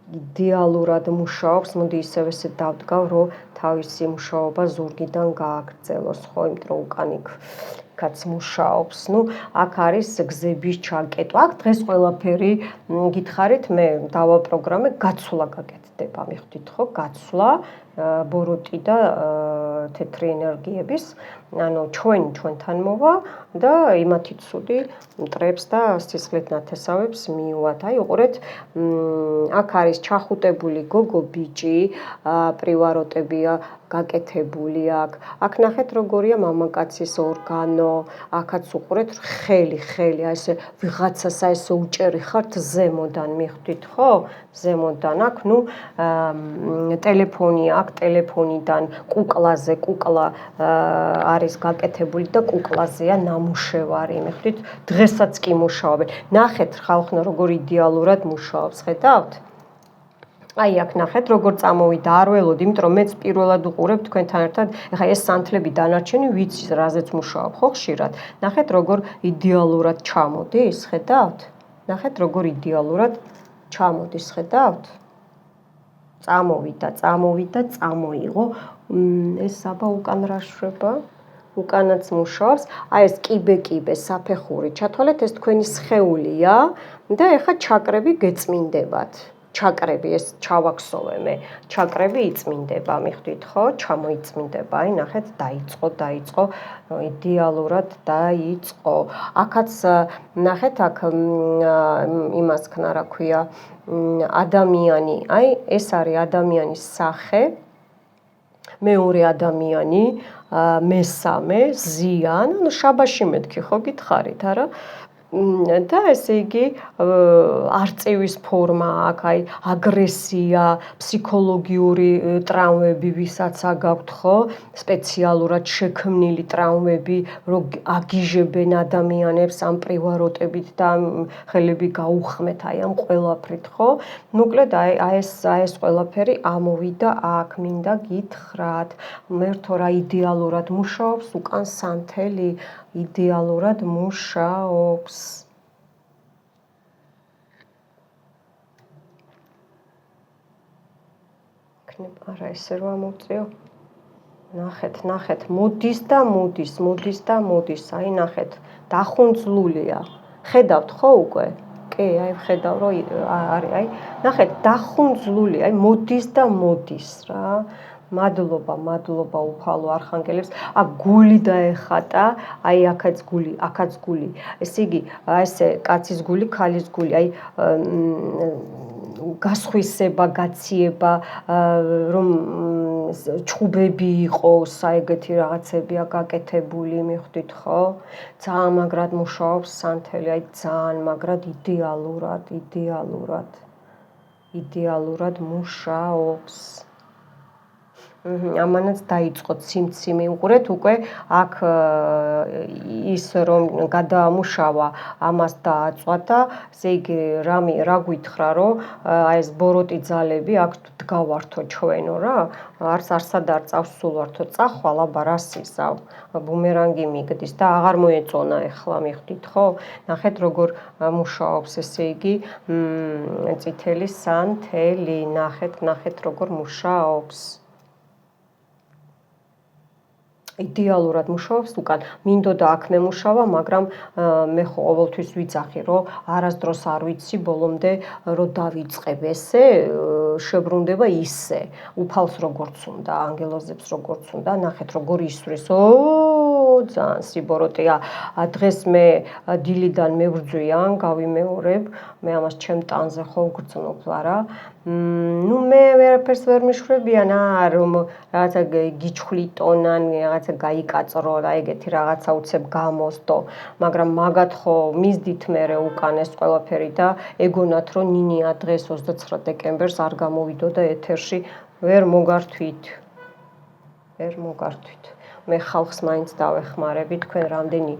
იდეალურად მუშაობს, მოდი ისევ ესე დავდგავ, რომ თავისი მუშაობა ზურგიდან გააგრძელოს, ხო, იმიტომ რომ უკან იქაც მუშაობს. ნუ აქ არის გზების ჩაკეტვა. აქ დღეს ყველაფერი გითხარით, მე დავაპროგრამე, გაცვლა გაკეთდება, მიხვდით ხო? გაცვლა, ბოროტი და თეთრი ენერგიების, ანუ ჩვენთან მოვა და იმათი ცუდი მტრებს და სისხლით ნათესავებს მიუვათ. აი უყურეთ, აქ არის ჩახუტებული გოგო ბიჭი, პრივაროტებია გაკეთებული აქ. აქ ნახეთ როგორია მამაკაცის ორგანო, აქაც უყურეთ ხელი, აი ესე ვიღაცას აი ესე უჭერი ხართ ზემოდან, მიხვდით ხო? ზემოდან აქ, ნუ ტელეფონია, აქ ტელეფონიდან კუკლა არის გაკეთებული და კუკლაზეა ნამუშევარი, მიხვდით? დღესაც კი მუშაობენ. ნახეთ ხალხო როგორ იდეალურად მუშაობს, ხედავთ? აი აქ ნახეთ როგორ წამოვიდა, არ ველოდი, იმიტომ რომ მეც პირველად უყურებ თქვენთან ერთად, ეხლა ეს სანთლები დანარჩენი ვიცი რაზეც მუშაობ, ხო ხშირად. ნახეთ როგორ იდეალურად ჩამოდის, ხედავთ? ნახეთ როგორ იდეალურად ჩამოდის, ხედავთ? წამოვიდა, წამოიღო. ეს აბა უკან რა შვება? უკანაც მუშაობს. აი ეს კიბე, საფეხური. ჩათვალეთ, ეს თქვენი სხეულია და ეხლა ჩაკრები გეწმინდებათ. ჩაკრები ეს ჩავაქსოვე მე. ჩაკრები იწმინდება, მიხვდით ხო? ჩამოიწმინდება. აი ნახეთ, დაიწყო, იდეალურად დაიწყო. აქაც ნახეთ, აქ იმას ქნა, რა ქვია, ადამიანი, აი ეს არის ადამიანის სახე. მეორე ადამიანი, მესამე, ზიან, ну შაბაში მეთქი ხო გითხარით, არა? და ესე იგი არწივის ფორმა აქვს, აი აგრესია, ფსიქოლოგიური ტრავმები, ვისაც აგაქვთ ხო, სპეციალურად შექმნილი ტრავმები, რომ აგიჟებენ ადამიანებს ამ პრივაროტებით და ხელები გაუხმეთ აი ამ ყველაფრით, ხო? მოკლედ აი ეს ყველაფერი ამოვიდა აქ, მინდა გითხრათ. მერთო რა იდეალურად მუშაობს, უკან სანთელი იდეალურად მუშაობს. არა ესე რომ ამოვწიო. ნახეთ, მოდის და მოდის, აი ნახეთ, დახუნძლულია. ხედავთ ხო უკვე? კი, აი ხედავ რომ არის, აი ნახეთ, დახუნძლულია, აი მოდის და მოდის რა. მადლობა უფალო არხანგელებს. აქ გული დაეხატა, აი აქაც გული. ესე იგი, ესე კაცის გული, ქალის გული, აი გასხვისება, გაციება, რომ ჩხუბები იყოს, ეგეთი რაღაცები გაკეთებული, მიხვდით ხო? ძალიან მაგრად მუშაობს სანთელი, აი ძალიან მაგრად იდეალურად მუშაობს. ამანაც დაიწყო ციმციმი, უყურეთ უკვე აქ ის რომ გადაამუშავა, ამას დააწვა და ესე იგი რა გვითხრა რომ აი ეს ბოროტი ძალები აქ დგავართო ჩვენო რა, არც არ წავსულვართო, წახვალ აბა რა სიზავ, ბუმერანგი მიგდის და აღარ მოეწონა ეხლა, მიხვდით ხო? ნახეთ როგორ მუშაობს ესე იგი წითელი სანთელი, ნახეთ როგორ მუშაობს. იდეალურად მუშაობს უკან. მინდოდა აქ მემუშავა, მაგრამ მე ყოველთვის ვიცახი, რომ არასდროს არ ვიცი ბოლომდე რომ დავიწყებ ესე, შებრუნდება ისე. უფალს როგორც უნდა, ანგელოზებს როგორც უნდა, ნახეთ როგორ ისვრის. ძალიან სიბოროტეა. დღეს მე დილიდან მევრძვიან, გავიმეორებ, მე ამას ჩემ ტანზე ხო ვგრძნობ, არა? ну მე ვერაფერს ვერ მიშვებიან, რომ რაღაცა გიჩხვლიტონან, რაღაცა გაიკაწრო და ეგეთი რაღაცა უცებ გამოსდო, მაგრამ მაგათ ხო მისდით მერე უკან ეს ყველაფერი და ეგონათ რომ ნინია დღეს 29 დეკემბერს არ გამოვიდოდა ეთერში, ვერ მოგართვით. მე ხალხს მაინც დავეხმარები, თქვენ რამდენი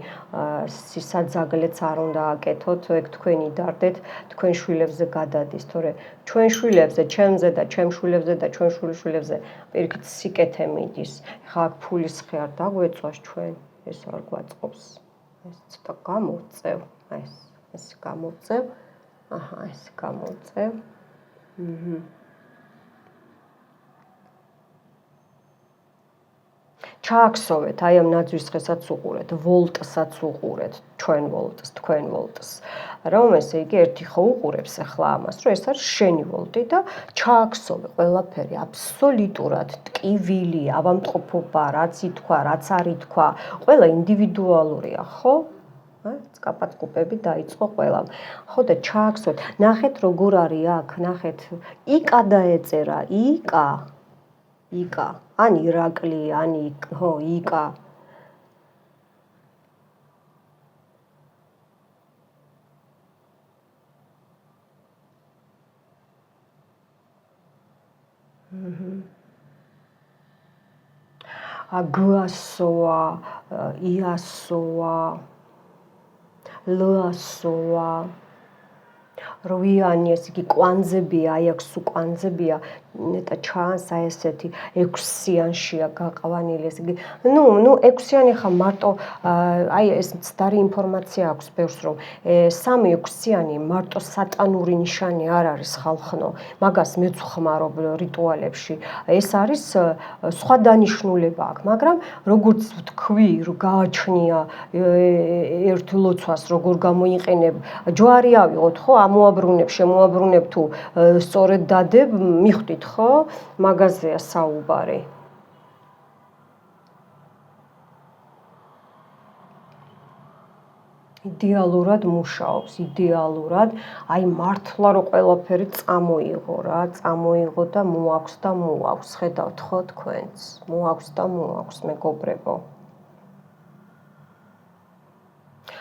სისაძაგლეც არ უნდა აკეთოთ, ეგ თქვენი დარდეთ, თქვენ შვილებზე გადადის, თორე ჩვენ შვილებზე, ჩემზე და ჩემ შვილებზე და ჩვენ შვილებზე პირიქით სიკეთე მიდის. ხა აქ ფულის ხე არ დაგვეწვას ჩვენ, ეს არ გვაწყობს. ეს ცოტა გამოვწევ, ეს გამოვწევ. აჰა, ეს გამოვწევ. ჩააქსოვეთ, აი ამ ნაძვის დღესაც უყურეთ, ვოლტსაც უყურეთ, ჩვენ ვოლტს, თქვენ ვოლტს. რომ ესე იგი ერთი ხო უყურებს ახლა ამას, რომ ეს არის შენი ვოლტი და ჩააქსოვე ყველაფერი აბსოლუტურად ტკივილი, ავადმყოფობა, რაც ითქვა, რაც არ ითქვა, ყველა ინდივიდუალურია, ხო? წკაპაწკუპები დაიწყო ყველამ. ხო და ჩააქსოვეთ, ნახეთ როგორ არის აქ, ნახეთ, იკა დაეწერა, იკა, ან ირაკლი, ან ხო, იკა. გასოა, იასოა, ლასოა. რვიანი, ეს იგი კვანძებია, აი აქ სუ კვანძებია, ნეტა ჩანს აი ესეთი 6-იანშია გაყვანილი ეს იგი. ნუ 6-იანი ხა მარტო აი ეს მცდარი ინფორმაცია აქვს ბევრს რომ 3-6-იანი მარტო სატანური ნიშანი არ არის ხალხნო. მაგას მეც ვხმარობ რიტუალებში. ეს არის სხვა დანიშნულება აქვს, მაგრამ როგორც ვთქვი, რომ გააჩნია ერთ ლოცვას როგორ გამოიყენებ, ჯვარი ავიღოთ ხო, ამოაბრუნებ, შემოაბრუნებ თუ სწორედ დადებ, მიხვდით ხო? მაგაზეა საუბარი. იდეალურად მუშაობს, იდეალურად, აი მართლა რომ ყველაფერი წამოიღო რა, წამოიღო და მოაქვს და მოაქვს, ხედავთ ხო თქვენც, მოაქვს და მოაქვს მეგობრებო.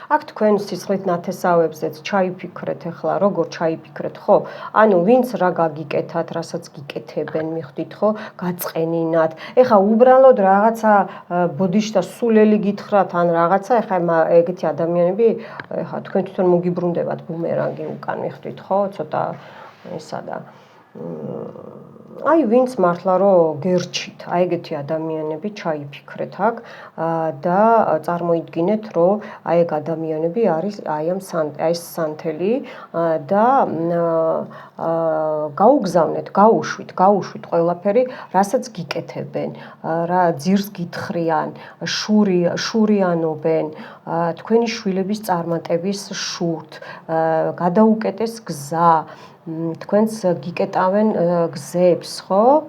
აქ თქვენ სისხლით ნათესავებზეც ჩაიფიქრეთ ახლა, როგორ ჩაიფიქრეთ, ხო? ანუ ვინც რა გაგიკეთათ, რასაც გიკეთებენ, მიხვდით ხო? გაწყენინათ. ეხა უბრალოდ რაღაცა ბოდიშთა სულელი გითხრათ ან რაღაცა, ეხა ეგეთი ადამიანები, ეხა თქვენ თვითონ მოგიბრუნდებათ ბუმერანგი უკან, მიხვდით ხო? ცოტა ისა და აი ვინც მართლა რომ გერჩით, აი ეგეთი ადამიანები ჩაიფიქრეთ აქ და წარმოიდგინეთ, რომ აი ეგ ადამიანები არის აი ეს სანთელი და გაუგზავნეთ, გაუშვით ყველაფერი, რასაც გიკეთებენ, რა ძირს გითხრიან, შურიანობენ, თქვენი შვილების წარმატების შურთ, გადაუკეტეს გზა, თქვენს გიკეტავენ გზებს, ხო?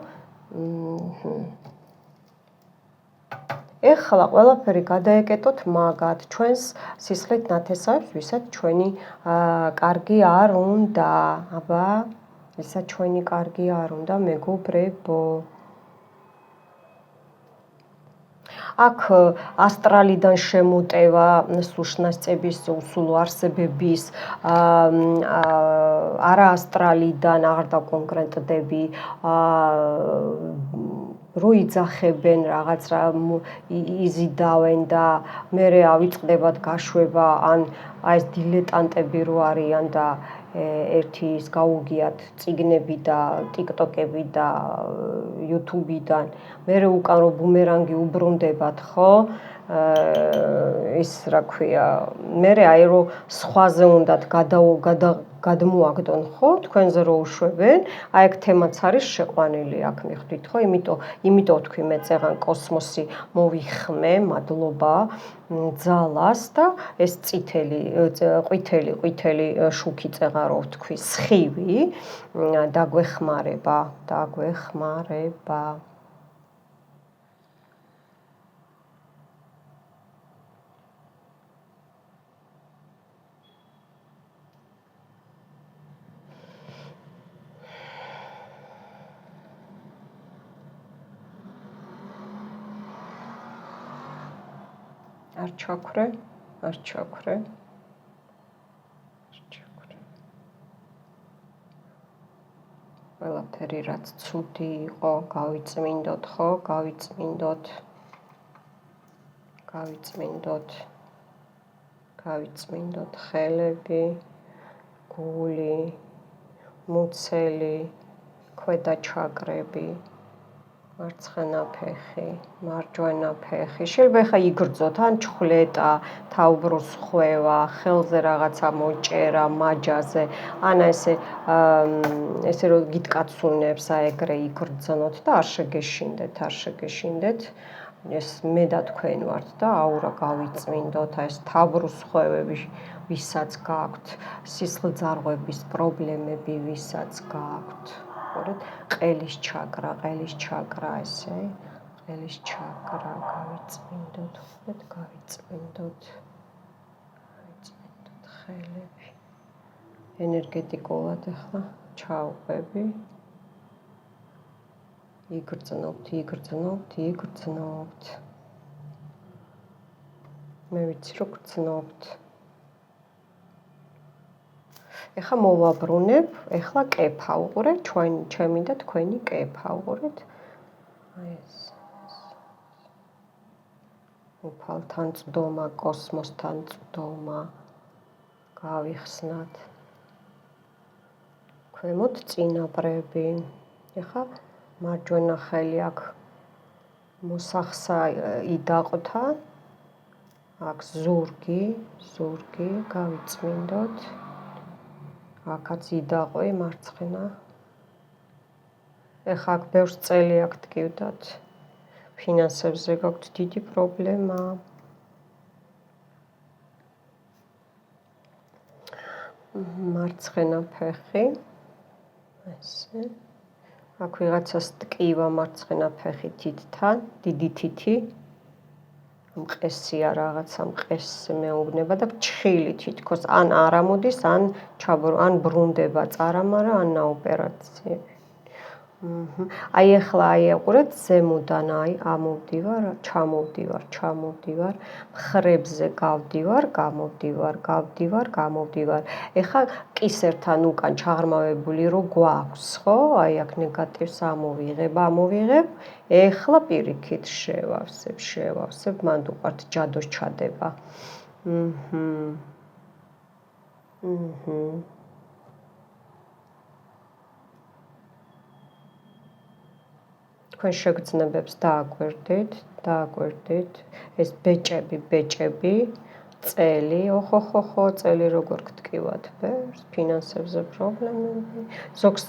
ეხლა ყველაფერი გადაეკეტოთ მაგათ, ჩვენს სისხლით ნათესავებს, ვისაც ჩვენი კარგი არ უნდა, აბა, ვისაც ჩვენი კარგი არ უნდა, მეგობრებო. აქ ასტრალიდან შემოტევა სულშნასწების უსულო არსებების არაასტრალიდან აღარ დაკონკრეტდები რო იძახებენ რაღაც რა იზიდავენ და მერე ავიწყდებათ გაშვება ან აი ეს დილეტანტები რო არიან და ერთი ის გაუგიათ წიგნები და ტიკტოკები და YouTube-დან მერე უკან რო ბუმერანგი უბრუნდებათ ხო ის რა ქვია მერე აი რო სხვაზე უნდათ გადმოაგდონ ხო თქვენზე რო უშვებენ აი ეგ თემაც არის შეყვანილი აქ მიხვდით ხო იმიტომ თქვი მე წეღან კოსმოსი მოვიხმე მადლობა ძალას და ეს ყვითელი შუქი წეღან რო თქვი სხივი დაგვეხმარება არ ჩაქრე ყველაფერი რაც ცუდი იყო გავიწმინდოთ ხო გავიწმინდოთ ხელები გული მუცელი ქვედა ჩაკრები მარცხენა ფეხი, მარჯვენა ფეხი. შეიძლება ხა იგრძოთ, ან ჩხლეტა, თაუბროს ხვევა, ხელზე რაღაცა მოჭერა, მაჯაზე, ან ესე რომ გიტკაცუნებს, აი ეგრე იგრძნოთ და არ შეგეშინდეთ. ეს მე და თქვენ ვართ და აურა გავიწმინდოთ, აი ეს თაბროს ხვევები, ვისაც გაქვთ, სისხლძარღვების პრობლემები, ვისაც გაქვთ. ყელის ჩაკრა ესე ყელის ჩაკრა გავიწმინდოთ ხელები ენერგეტიკულად ახლა ჩავყვები იგრძნობთ მე ვიცი რომ გრძნობთ ეხლა მოვაბრუნებ, ეხლა კეფა უყურეთ, ჩემი და თქვენი კეფა უყურეთ. აი ეს. უფალთან წვდომა, კოსმოსთან წვდომა. გავიხსნათ. ქვემოთ წინაპრები, ეხლა მარჯვენა ხელი აქ მოსახსა იდაყთა. აქ ზურგი, გავიწმინდოთ. აქაც იდაყვი მარცხენა. ეხლა აქ ბევრს წელი აქ დგივდათ. ფინანსებზე გაქვთ დიდი პრობლემა. მარცხენა ფეხი. ესე. აქ ვიღაცას ტკივა მარცხენა ფეხი თითთან, დიდი თითი. მყესია რაღაცა მყესს მეუბნება და ჩხილი თითქოს ან არ ამოდის, ან ბრუნდება წარამარა, ან ოპერაციები. აი ახლა აყურეთ ზემოდან ამოვდივარ, ჩამოვდივარ, მხრებზე გავდივარ, გამოვდივარ. ეხლა კისერთან უკან ჩაღრმავებული რო გვაქვს, ხო? აი აქ ნეგატივს ამოვიღებ. ეხლა პირიქით შევავსებ, მანდ უყვართ ჯადოს ჩადება. თქვენ შეგრძნებებს დააკვირდით, ეს ბეჭები, წელი, ოხოხოხო, წელი როგორ გტკივათ ბევრს, ფინანსებზე პრობლემები, ზოგს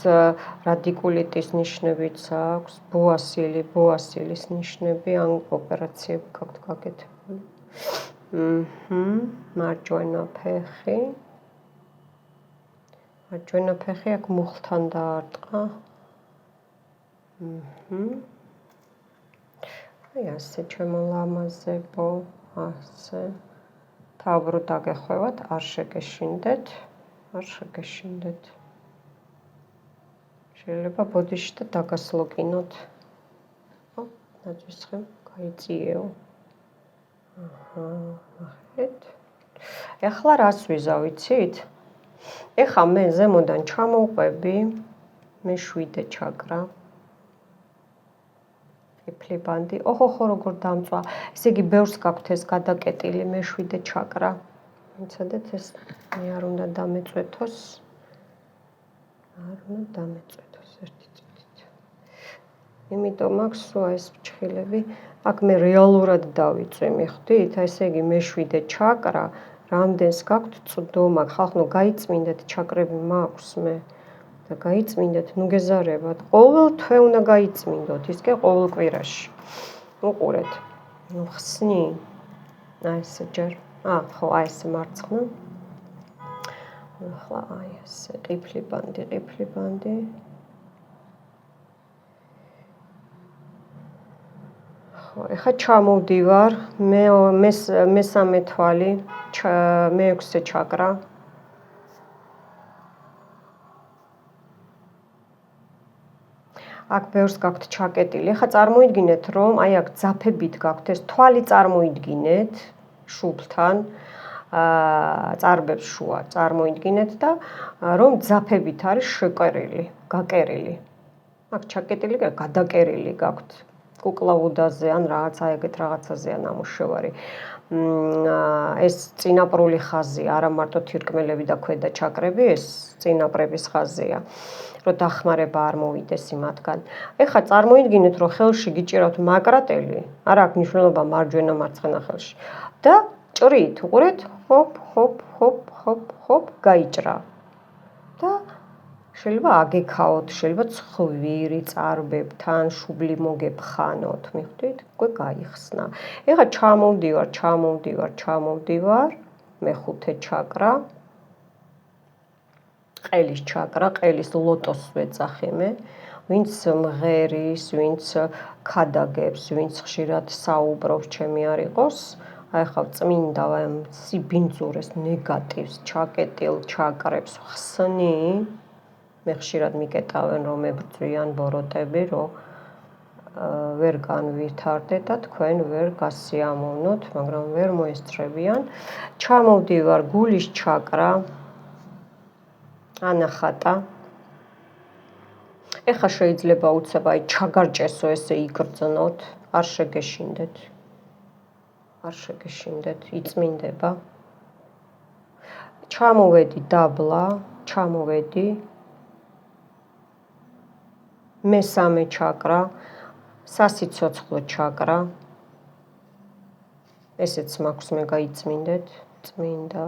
რადიკულიტის ნიშნებიც აქვს, ბოასილის ნიშნები, ან ოპერაციები გაქვთ გაკეთებული. მარჯვენა ფეხი აქ მუხლთან დაარტყა. აი ასე ჩემო ლამაზებო, ასე. თავბრუ დაგეხვევათ, არ შეგეშინდეთ. შეიძლება ბოდიში და დაგასლოკინოთ. ხო, ნაძვისხე გაიწიეო. ნახეთ. ეხლა რას ვიზავ, იცით? ეხლა მე ზემოდან ჩამოვყვები, მე-7 ჩაკრა. ფლიბანდი, ოხოხო როგორ დამწვა. ესე იგი ბევრს გაქვთ ეს გადაკეტილი მე-7 ჩაკრა. მიცადეთ ეს მე არ უნდა დამეწვეთოს. ერთი წუთით. იმიტომ აქვს სულ ეს ფრჩხილები, აქ მე რეალურად დავიწვი, მიხვდით? ესე იგი მე-7 ჩაკრა, რამდენს გაქვთ წვდომა, ხალხო გაიწმინდეთ, ჩაკრები მაქვს მე. და გაიწმინდეთ, ნუ გეზარებათ. ყოველ თვე უნდა გაიწმინდოთ, ის კი ყოველ კვირაში. უყურეთ. ნუ ხსნი. აი ესე ჯერ. ხო, აი ესე მარცხნა. ახლა აი ესე ყიფლი ბანდი. ხო, ეხლა ჩამოვდივარ, მე-3 თვალი, მე-6 ჩაკრა. აქ ბევრს გაქვთ ჩაკეტილი. ეხლა წარმოიდგინეთ, რომ აი აქ ძაფებით გაქვთ ეს თვალი წარმოიდგინეთ შუბლთან, წარბებს შუა წარმოიდგინეთ და რომ ძაფებით არის გაკერილი. აქ ჩაკეტილი, გადაკერილი გაქვთ. კუკლაუდაზე ან რაღაცა ეგეთ რაღაცაზეა ნამუშევარი. ეს წინაპრული ხაზია, არა მარტო თირკმელები და ქვედა ჩაკრები, ეს წინაპრების ხაზია. რომ დახმარება არ მოვიდეს იმათგან. ეხლა წარმოიდგინეთ, რომ ხელში გიჭირავთ მაკრატელი, არ აქვს მნიშვნელობა მარჯვენა მარცხენა ხელში. და ჭრით, უყურეთ, ჰოპ, გაიჭრა. და შეიძლება აგექაოთ, შეიძლება ცხვირი წარბებთან, შუბლი მოგეფხანოთ, მიხვდით? უკვე გაიხსნა. ეხლა ჩამოვდივარ, მე-5 ჩაკრა. ყელის ჩაკრა, ყელის ლოტოს ვეძახი მე, ვინც მღერის, ვინც ქადაგებს, ვინც ხშირად საუბრობს, ჩემი არ იყოს, აი ხავ წმინდა სიბინძურეს ნეგატივს, ჩაკეტილ ჩაკრებს ხსნი, მე ხშირად მიკეტავენ, რომ ებრძვიან ბოროტები, რომ ვერ განვითარდეთ და თქვენ ვერ გასიამოვნოთ, მაგრამ ვერ მოესწრებიან. ჩამოვდივარ გულის ჩაკრა. ანახატა. ეხლა შეიძლება უცებ აი ჩაგარჭესო ესე იგრძნოთ, არ შეგეშინდეთ, იწმინდება. ჩამოვედი დაბლა, მესამე ჩაკრა, სასიცოცხლო ჩაკრა. ესეც მაქვს მე გაიწმინდეთ, წმინდა.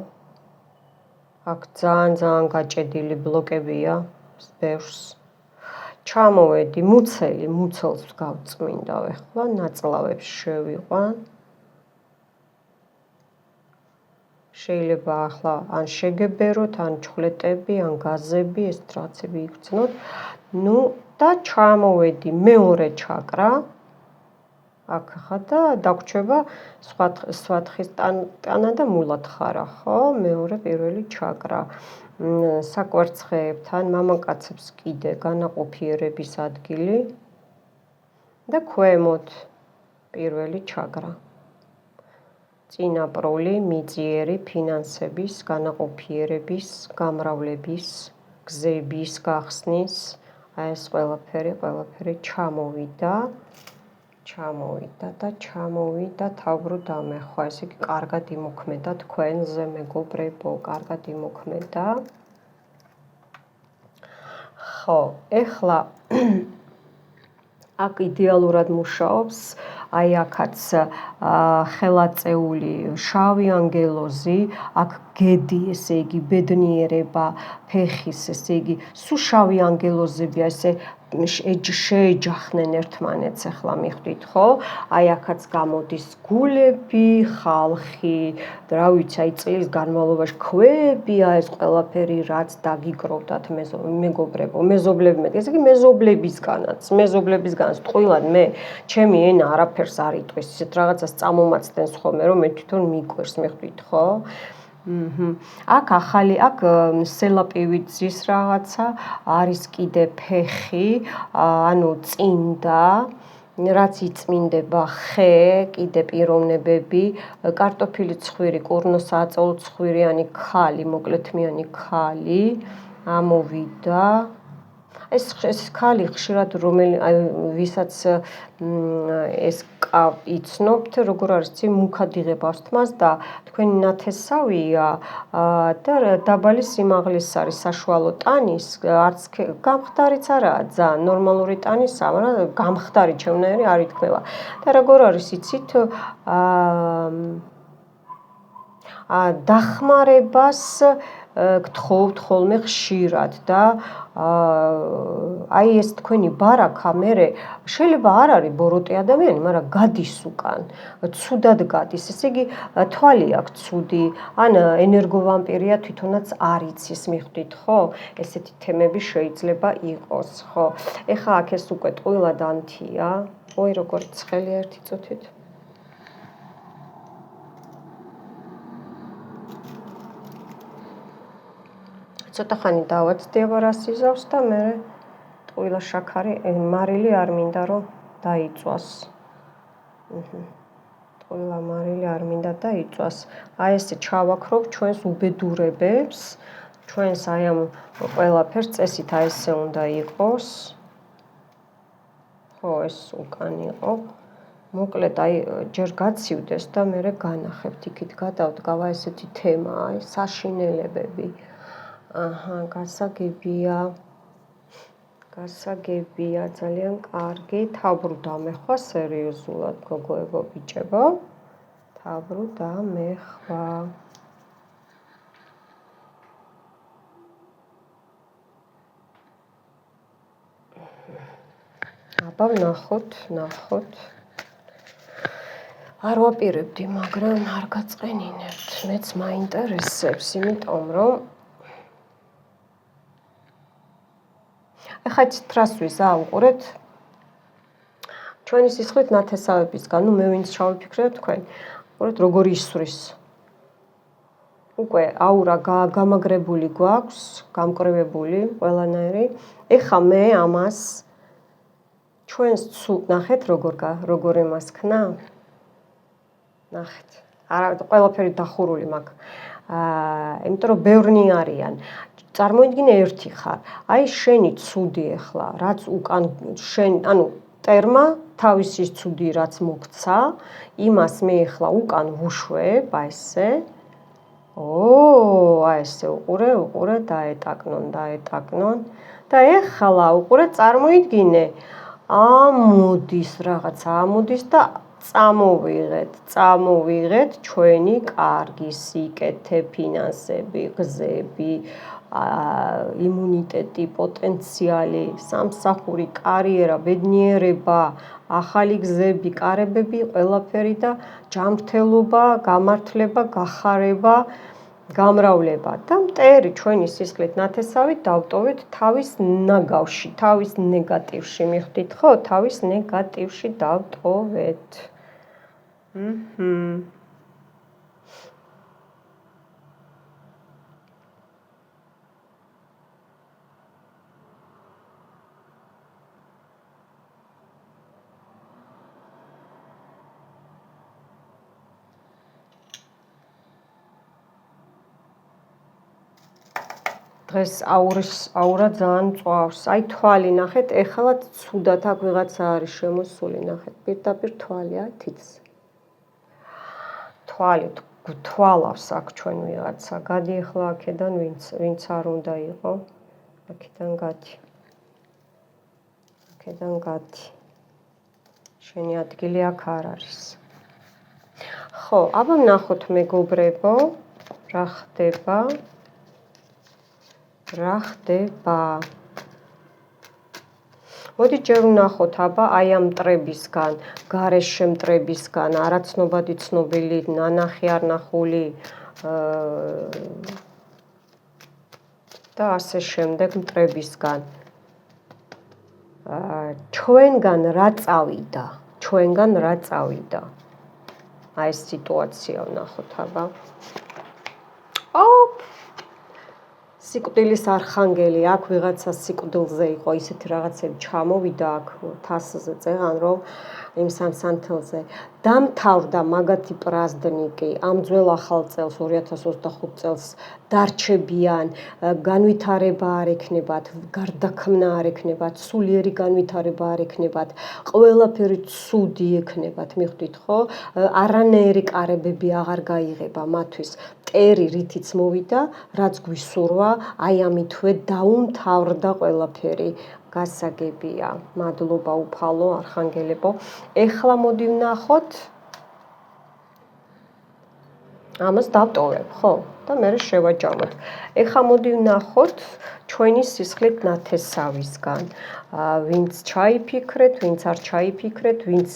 აქ ძალიან გაჭედილი ბლოკებია, ბევრს. ჩამოვედი, მუცელს გავწმინდავ ახლა, ნაწლავებს შევიყვან. შეიძლება ახლა ან შეგებეროთ, ან ჩხლეტები, ან გაზები, ეს რაღაცები იგრძნოთ. ნუ და ჩამოვედი მეორე ჩაკრა. აქ ხა და დაგვრჩება სხვა თხის ტანა და მულათხარა, ხო? მეორე პირველი ჩაკრა. საკვერცხეებთან მამაკაცებს კიდე განაყოფიერების ადგილი და ქვემოთ პირველი ჩაკრა. წინაპრული, მიწიერი, ფინანსების, განაყოფიერების, გამრავლების, გზების გახსნის, აი ეს ყველაფერი ჩამოვიდა, თავბრუ დამეხვა, ესე იგი კარგად იმოქმედა თქვენზე მეგობრებო, კარგად იმოქმედა. ხო, ეხლა აქ იდეალურად მუშაობს, აი აქაც ხელაწეული შავი ანგელოზი, აქ გედი, ესე იგი ბედნიერება, ფეხის, ესე იგი სულ შავი ანგელოზებია, ესე შეეჯახნენ ერთმანეთს, ახლა მიხვდით, ხო? აი აქაც გამოდის გულები, ხალხი, რა ვიცი, აი წლის განმავლობაში ქვებია ეს ყველაფერი, რაც დაგიკროვდათ მეგობრებო, მეზობლებმეთ, ესე იგი მეზობლებისგანაც ტყუილად მე ჩემი ენა არაფერს არ იტყვის, ისეთ რაღაცას წამომაცდენს ხოლმე, რომ მე თვითონ მიკვირს, მიხვდით, ხო? აქ ახალი, აქ სელაპივიძის რაღაცა, არის კიდე ფეხი, ანუ წინდა, რაც იწმინდება ხე, კიდე პიროვნებები, კარტოფილი ცხვირი, კურნოსააწოლო ცხვირიანი ქალი, მოკლეთმიანი ქალი, ამოვიდა. ეს ქალი ხშირად ვისაც ეს იცნობთ, როგორ არის ცი მუქად იღებავს თმას და თქვენი ნათესავია და დაბალი სიმაღლის არის, საშუალო ტანის, არც გამხდარიც არაა ძალიან, ნორმალური ტანისაა, მაგრამ გამხდარი ჩემნაირი არ ითქმება. და როგორ არის იცით, დახმარებას გთხოვთ ხოლმე ხშირად და აი ეს თქვენი ბარაქა მერე შეიძლება არ არის ბოროტი ადამიანი, მაგრამ გადის უკან, ცუდად გადის, ესე იგი თვალი აქვს ცუდი, ან ენერგოვამპირია თვითონაც არ იცის, მიხვდით, ხო? ესეთი თემები შეიძლება იყოს, ხო? ეხლა აქ ეს უკვე ტყუილად ანთია, ой, როგორ ცხელია ერთი წუთით. ცოტა ხანი დავაცდიებ რას იზავს და მე ტყუილა შაქარი, მარილი არ მინდა რომ დაიწვას. ტყუილა მარილი არ მინდა დაიწვას. აი ესე ჩავაქრობ ჩვენს უბედურებებს, ჩვენს აი ამ ყველაფერს წესით აი ესე უნდა იყოს. ხო, ეს უკან იყო. მოკლედ აი ჯერ გაცივდეს და მე განახებთ, იქით გადავდგავა ესეთი თემა, აი საშინელებები. აჰა, გასაგებია, ძალიან კარგი, თავბრუ დამეხვა სერიოზულად, გოგოებო, ბიჭებო, თავბრუ დამეხვა. აბა, ნახოთ. არ ვაპირებდი, მაგრამ არ გაწყენინებთ, მეც მაინტერესებს, იმიტომ რომ ეხლა რას ვიზაუყურეთ? ჩვენი სისხლით ნათესავებისგან, ნუ მე ვინც ჩავიფიქრე თქვენ, უყურეთ როგორ ისვრის. უკვე აურა გამაგრებული გვაქვს, გამკრივებული ყველანაირი. ეხლა მე ამას ჩვენს ნახეთ როგორ იმას ქნა? ნახეთ. არა, ყველაფერი დახურული მაქვს. იმიტომ რომ ბევრნი არიან. წარმოიდგინე ერთი ხარ. აი შენი ცუდი ახლა, რაც უკან ანუ ტერმა თავისი ცუდი რაც მოგცა, იმას მე ახლა უკან ვუშვებ, აი ესე. აი ესე უყურე, დაეტაკნონ და ეხლა უყურე წარმოიდგინე ამოდის რაღაცა ამოდის და წამოვიღეთ ჩვენი კარგი სიკეთე, ფინანსები, გზები, იმუნიტეტი, პოტენციალი, სამსახური, კარიერა, ბედნიერება, ახალი გზები, კარებები, ყველაფერი და ჯანმრთელობა, გამართლება, გახარება, გამრავლება და მტერი ჩვენი სისხლით ნათესავით დავტოვეთ თავის ნაგავში, თავის ნეგატივში, მიხვდით ხო? თავის ნეგატივში დავტოვეთ. დღეს აურა ძალიან მწვავს. აი თვალი ნახეთ, ეხლა ცუდად აქ ვიღაცა არის შემოსული, ნახეთ, პირდაპირ თვალი, აი თითს. თვალი თვალავს აქ ჩვენ ვიღაცა. გადი ეხლა აქედან ვინც არ უნდა იყო. აქედან გადი. აქედან გადი. შენი ადგილი აქ არ არის. ხო, აბა ნახოთ მეგობრებო, რა ხდება? რა ხდება? მოდი ჯერ ვნახოთ აბა აი ამ მტრებისგან, გარეშე მტრებისგან, არაცნობადი ცნობილი, ნანახი არ ნახული და ასე შემდეგ მტრებისგან. ჩვენგან რა წავიდა? აი ეს სიტუაცია ვნახოთ აბა. სიკვდილის არხანგელი, აქ ვიღაცა სიკვდილზე იყო, ისეთი რაღაცები ჩამოვიდა აქ თასზე წერან, რომ იმ სამსანთელზე დამთავრდა მაგათი პრაზდნიკი ამ ძველ ახალ წელს 2025 წელს დარჩებიან, განვითარება არ ექნებათ, გარდაქმნა არ ექნებათ, სულიერი განვითარება არ ექნებათ, ყველაფერი ცუდი ექნებათ, მიხვდით ხო? არანაირი კარებები აღარ გაიღება მათთვის. მტერი რითიც მოვიდა, რაც გვისურვა, აი ამითვე დაუმთავრდა ყველაფერი. გასაგებია, მადლობა უფალო, არხანგელებო. ეხლა მოდი ვნახოთ. ამას დავტოვებ, ხო? და მე შევაჯამოთ. ეხლა მოდი ვნახოთ ჩვენი სისხლით ნათესავისგან. ვინც ჩაიფიქრეთ, ვინც არ ჩაიფიქრეთ, ვინც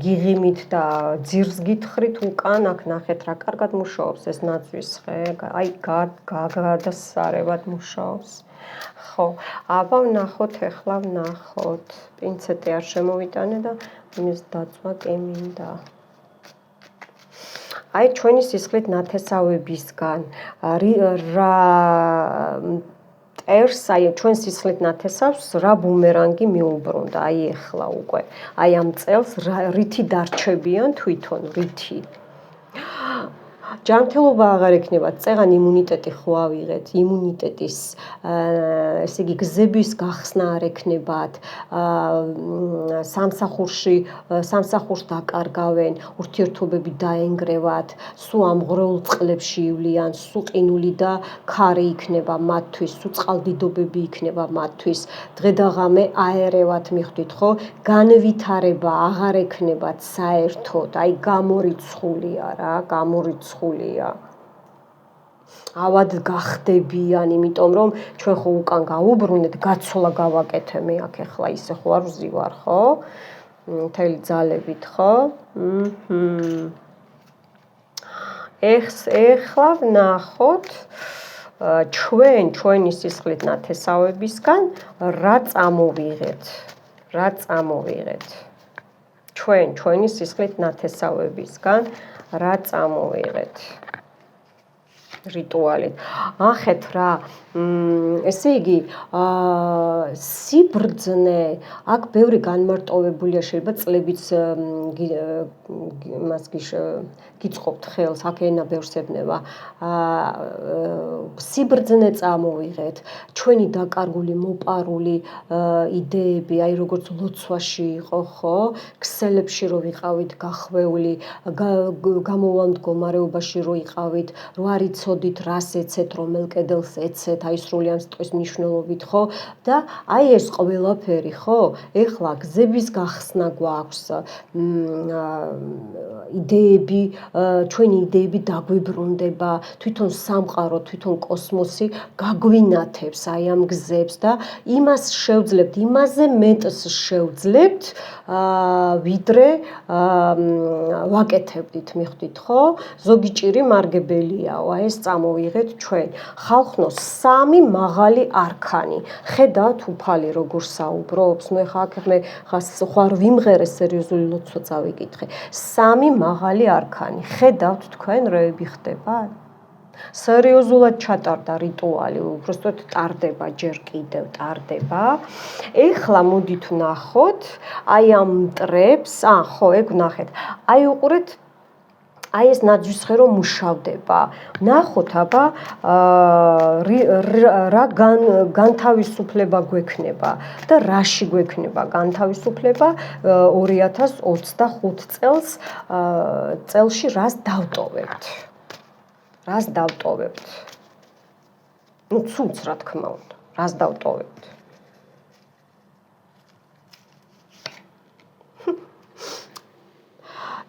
გიღიმით და ძირს გითხრით უკან, აქ ნახეთ რა კარგად მუშაობს ეს ნაძვის ხე, აი გადასარევად მუშაობს. ხო, აბა ვნახოთ, ეხლა ვნახოთ. პინცეტი არ შემოვიტანე და იმის დაწვა კი მინდა. აი ჩვენი სისხლით ნათესავებისგან რა მტერს, აი ჩვენ სისხლით ნათესავს რა ბუმერანგი მიუბრუნდა, აი ეხლა უკვე. აი ამ წელს რითი დარჩებიან თვითონ, რითი. ჯანმრთელობა აღარ ექნებათ, წეღან იმუნიტეტი ხო ავიღეთ, იმუნიტეტის ესე იგი გზების გახსნა არ ექნებათ, სამსახურს დაკარგავენ, ურთიერთობები დაენგრევათ, სულ ამღვრეულ წყლებში ივლიან, სულ ყინული და ქარი იქნება მათთვის, სულ წყალდიდობები იქნება მათთვის, დღე და ღამე აერევათ, მიხვდით ხო? განვითარება აღარ ექნებათ საერთოდ, აი გამორიცხულია რა, გამორიცხულია. ავად გახდებიან, იმიტომ რომ ჩვენ ხო უკან გავუბრუნეთ, გაცვლა გავაკეთე მე აქ ეხლა ისე ხო არ ვზივარ, ხო? მთელი ძალებით, ხო? ეხლა ვნახოთ ჩვენი სისხლით ნათესავებისგან რა წამოვიღეთ. ჩვენი სისხლით ნათესავებისგან რა წამოვიღეთ. რიტუალით. ახეთ რა, ესე იგი, სიბრძნე, აქ ბევრი განმარტოვებულია, შეიძლება წლებიც მას გიწყობთ ხელს, აქ ენა ბევრს ებნება. სიბრძნე წამოვიღეთ, ჩვენი დაკარგული, მოპარული იდეები, აი როგორც ლოცვაში იყო, ხო? ქსელებში რო ვიყავით გახვეული, გამოვალ მდგომარეობაში რო იყავით, რო არ იცოდით ვიცოდით რას ეცეთ, რომელ კედელს ეცეთ, აი სრული ამ სიტყვის მნიშვნელობით, ხო? და აი ეს ყველაფერი, ხო? ეხლა გზების გახსნა გვაქვს, იდეები, ჩვენი იდეები დაგვიბრუნდება, თვითონ სამყარო, თვითონ კოსმოსი გაგვინათებს აი ამ გზებს და იმას შევძლებთ, იმაზე მეტს შევძლებთ, ვიდრე ვაკეთებდით, მიხვდით, ხო? ზოგი ჭირი მარგებელიაო, აი ეს წამოვიღეთ ჩვენ. ხალხნო, 3 მაღალი არქანი. ხედავთ უფალი როგორ საუბრობს? ნუ ეხლა აქ მე ხარ ვიმღერე სერიოზული ლოცვა წავიკითხე. 3 მაღალი არქანი. ხედავთ თქვენ როები ხდება? სერიოზულად ჩატარდა რიტუალი, უბრალოდ ტარდება ჯერ კიდევ ტარდება. ეხლა მოდით ვნახოთ, აი ამ მტრებს, ხო, ეგ ვნახეთ. აი უყურეთ, აი ეს ნაძვისხერო მუშავდება. ნახოთ, აბა რა განთავისუფლება გვექნება და რაში გვექნება განთავისუფლება 2025 წელში რას დავტოვებთ? რას დავტოვებთ? ნუ ცუდს რა თქმა უნდა, რას დავტოვებთ?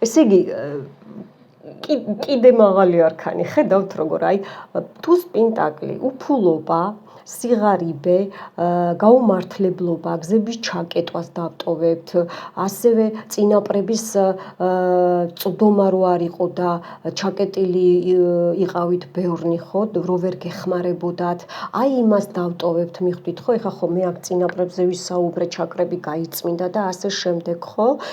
ესე იგი კიდე მაღალი არქანი, ხედავთ როგორ, აი თუ სპინტაკლი, უფულობა, სიღარიბე, გაუმართლებლობა, გზების ჩაკეტვას დავტოვებთ, ასევე წინაპრების წვდომა რო არ იყო და ჩაკეტილი იყავით ბევრნი, ხო, რო ვერ გეხმარებოდათ, აი იმას დავტოვებთ, მიხვდით, ხო, ეხლა ხო მე აქ წინაპრებზე ვისაუბრე, ჩაკრები გაიწმინდა და ასე შემდეგ, ხო?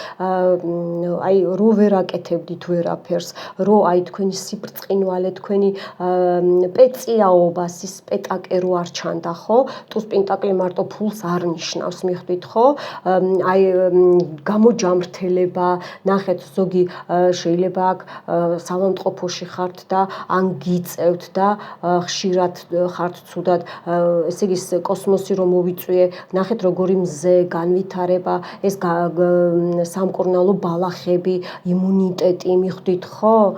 აი რო ვერ აკეთებდით ვერაფერს, რო აი თქვენი სიბრწყინვალე, თქვენი პეწიაობა, სისპეტაკე რო არ ჩანდა, ხო? თუ სპინტაკლი მარტო ფულს არ ნიშნავს, მიხვდით, ხო? აი გამოჯამრთელება, ნახეთ, ზოგი შეიძლება აქ საავადმყოფოში ხართ და ან გიწევთ და ხშირად ხართ ცუდად, ესე იგი კოსმოსი რომ მოვიწვიე, ნახეთ როგორი მზე, განვითარება, ეს სამკურნალო ბალახები, იმუნიტეტი, მიხვდით, ხო?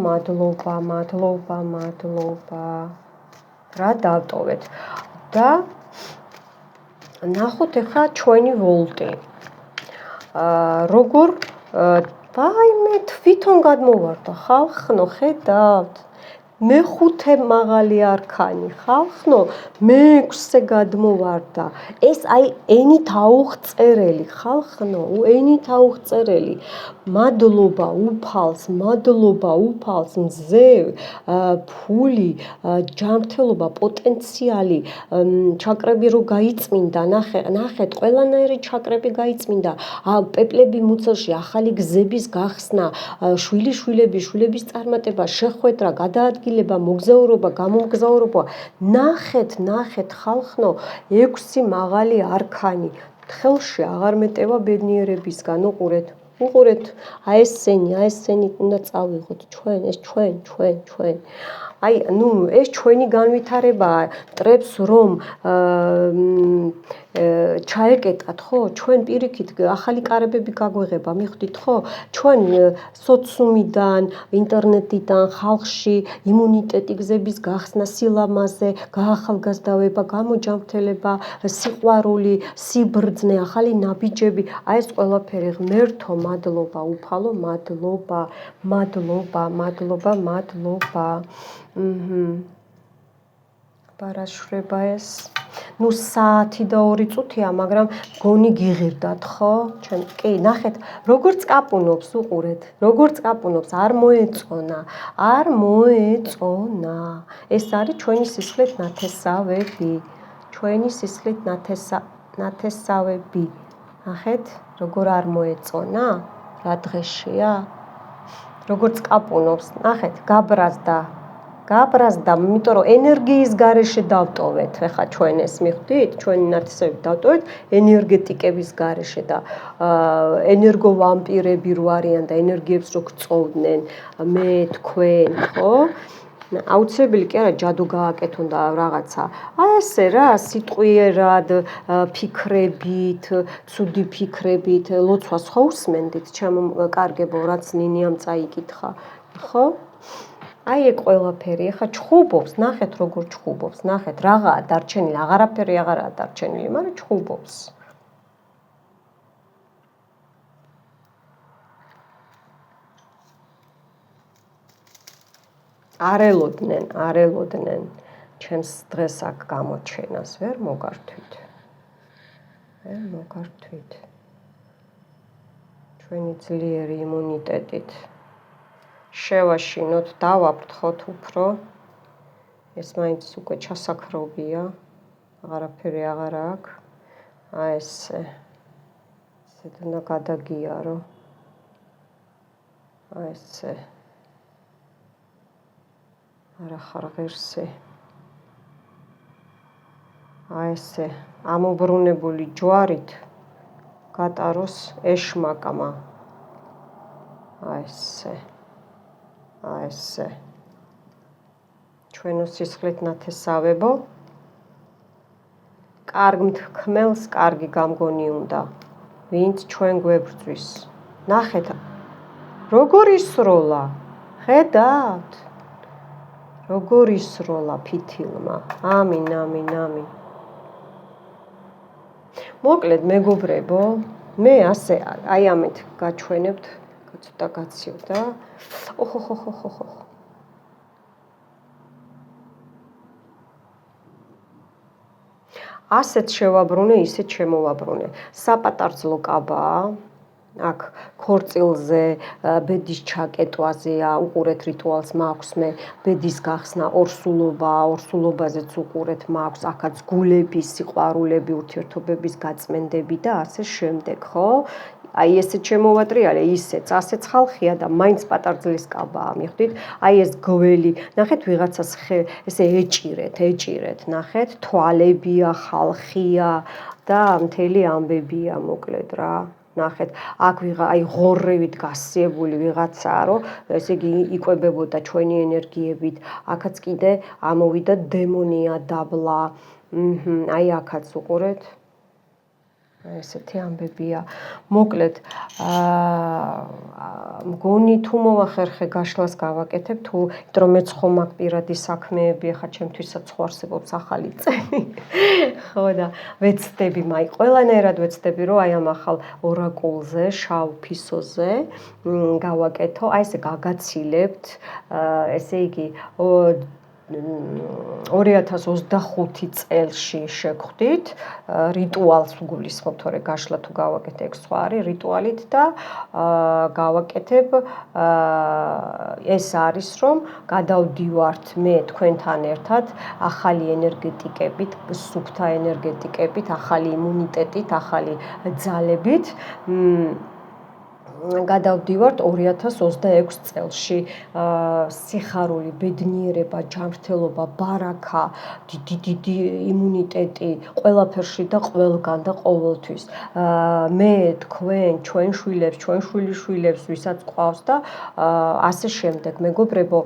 მადლობა, მადლობა, მადლობა. რა დავტოვეთ და ნახოთ ახლა ჩვენი ვოლტი. როგორ ვაიმე თვითონ გადმოვარდა ხალხნო, ხედავთ? მე-5 მაღალი არქანი, ხალხნო, მე-6 გადმოვარდა. ეს აი ენით აუღწერელი, ხალხნო, ენით აუღწერელი. მადლობა უფალს, მზე, ფული, ჯანმრთელობა, პოტენციალი, ჩაკრები რო გაიწმინდა, ნახეთ, ყველანაირი ჩაკრები გაიწმინდა, პეპლები მუცელში, ახალი გზების გახსნა, შვილების წარმატება, შეხვედრა, გადაადგილება, მოგზაურობა, გამომგზავრობა. ნახეთ, ხალხნო, 6 მაღალი არქანი. ხელში აღარ მეტევა ბედნიერებისგან, უყურეთ, აი ეს სენი უნდა წავიღოთ ჩვენ, ეს ჩვენ. აი, ნუ ეს ჩვენი განვითარებაა, ტრებს რომ ჩაეკეტათ, ხო? ჩვენ პირიქით ახალი კარებები გაგვეღება, მიხვდით, ხო? ჩვენ სოციუმიდან, ინტერნეტიდან, ხალხში იმუნიტეტი, გზების გახსნა, სილამაზე, გაახალგაზრდავება, გამოჯანმრთელება, სიყვარული, სიბრძნე, ახალი ნაბიჯები, აი ეს ყველაფერი ღმერთო, მადლობა, უფალო, მადლობა. პარაშრება ეს. ნუ საათი და 2 წუთია, მაგრამ გონი გიღირდათ, ხო? კი, ნახეთ, როგორც კაპუნობს, უყურეთ, როგორც კაპუნობს, არ მოეწონა. ეს არის ჩვენი სისხლით ნათესავები. ნახეთ, როგორ არ მოეწონა? რა დღეშია? როგორც კაპუნობს, ნახეთ, გაბრაზდა, იმიტომ რომ ენერგიის გარეშე დავტოვეთ, ეხლა ჩვენ ეს მიხვდით, ჩვენი ნათესავები დავტოვეთ ენერგეტიკების გარეშე და ენერგოვამპირები რო არიან და ენერგიებს რო გწოვდნენ, მე თქვენ, ხო? აუცილებელი კი არა, ჯადო გააკეთონ და რაღაცა. აი ესე რა, სიტყვიერად, ფიქრებით, ცუდი ფიქრებით, ლოცვას ხო უსმენდით, ჩემო კარგებო, რაც ნინიამ წაიკითხა, ხო? აი ეგ ყველაფერი ეხა ჩხუბობს, ნახეთ როგორ ჩხუბობს, ნახეთ რაღაცა დარჩენილი, აღარაფერი აღარაა დარჩენილი, მაგრამ ჩხუბობს. არ ელოდნენ ჩემს დღეს აქ გამოჩენას, ვერ მოგართვით. ჩვენი ძლიერი იმუნიტეტით შევაშინოთ, დავაფრთხოთ უფრო. ეს მაინც უკვე ჩასაქრობია, აღარაფერი აღარ აქვს. აი ესე უნდა გადაგიარო. აი ესე არა ხარ ღირსი. აი ესე ამობრუნებული ჯვარით გატაროს ეშმაკმა. აი ესე. ჩვენო სისხლით ნათესავებო. კარგ მთქმელს კარგი გამგონი უნდა. ვინც ჩვენ გვებრძვის. ნახეთ როგორ ისროლა. ხედავთ? როგორ ისროლა ფითილმა. ამინ. მოკლედ მეგობრებო, მე ასე აი ამით გაჩვენებთ, ცოტა გაციო და ოხოხოხოხოხო. ასეთ შევაბრუნე, ისეთ შემოვაბრუნე. საპატარძლო კაბაა. აქ ქორწილზე, ბედის ჩაკეტვაზეა, უყურეთ რიტუალს მაქვს მე, ბედის გახსნა, ორსულობაზეც უყურეთ მაქვს, აქაც გულები, სიყვარულები, ურთიერთობების გაწმენდები და ასე შემდეგ, ხო? აი ესეც შემოვატრიალე, ისეც, ასეც ხალხია და მაინც პატარძლის კაბაა, მიხვდით? აი ეს გველი, ნახეთ ვიღაცას ესე ეჭირეთ, ნახეთ, თვალებია, ხალხია და მთელი ამბებია, მოკლედ რა. ნახეთ, აქ აი ღორრევით გასიებული ვიღაცაა, რომ ესე იგი იკვებებოდა ჩვენი ენერგიებით. აქაც კიდე ამოვიდა დემონია დაბლა. აი აქაც უყურეთ. ესეთი ამბებია. მოკლედ, მგონი თუ მოვახერხე გაშლას გავაკეთებ, თუ იმიტომ მეც ხომ აქ პირადი საქმეები, ახლა ჩემთვისაც ხო არსებობს ახალი წელი. ხო და ვეცდები, ყველანაირად ვეცდები, რომ აი ამ ახალ ორაკულზე, შავ ფისოზე გავაკეთო, აი ესე გაგაცილებთ, ესე იგი 2025 წელში შეგხვდით, რიტუალს გულისხმობთ, თორე გაშლა თუ გავაკეთე, ეგ სხვა არის რიტუალით და გავაკეთებ, ეს არის, რომ გადავდივართ მე თქვენთან ერთად ახალი ენერგეტიკებით, სუფთა ენერგეტიკებით, ახალი იმუნიტეტით, ახალი ძალებით. გადავდივართ 2026 წელში. სიხარული, ბედნიერება, ჯანმრთელობა, ბარაქა, დიდი იმუნიტეტი, ყველაფერში და ყველგან და ყოველთვის. მე თქვენ, ჩვენ შვილებს, ჩვენ შვილიშვილებს, ვისაც გყავს და ასე შემდეგ. მეგობრებო,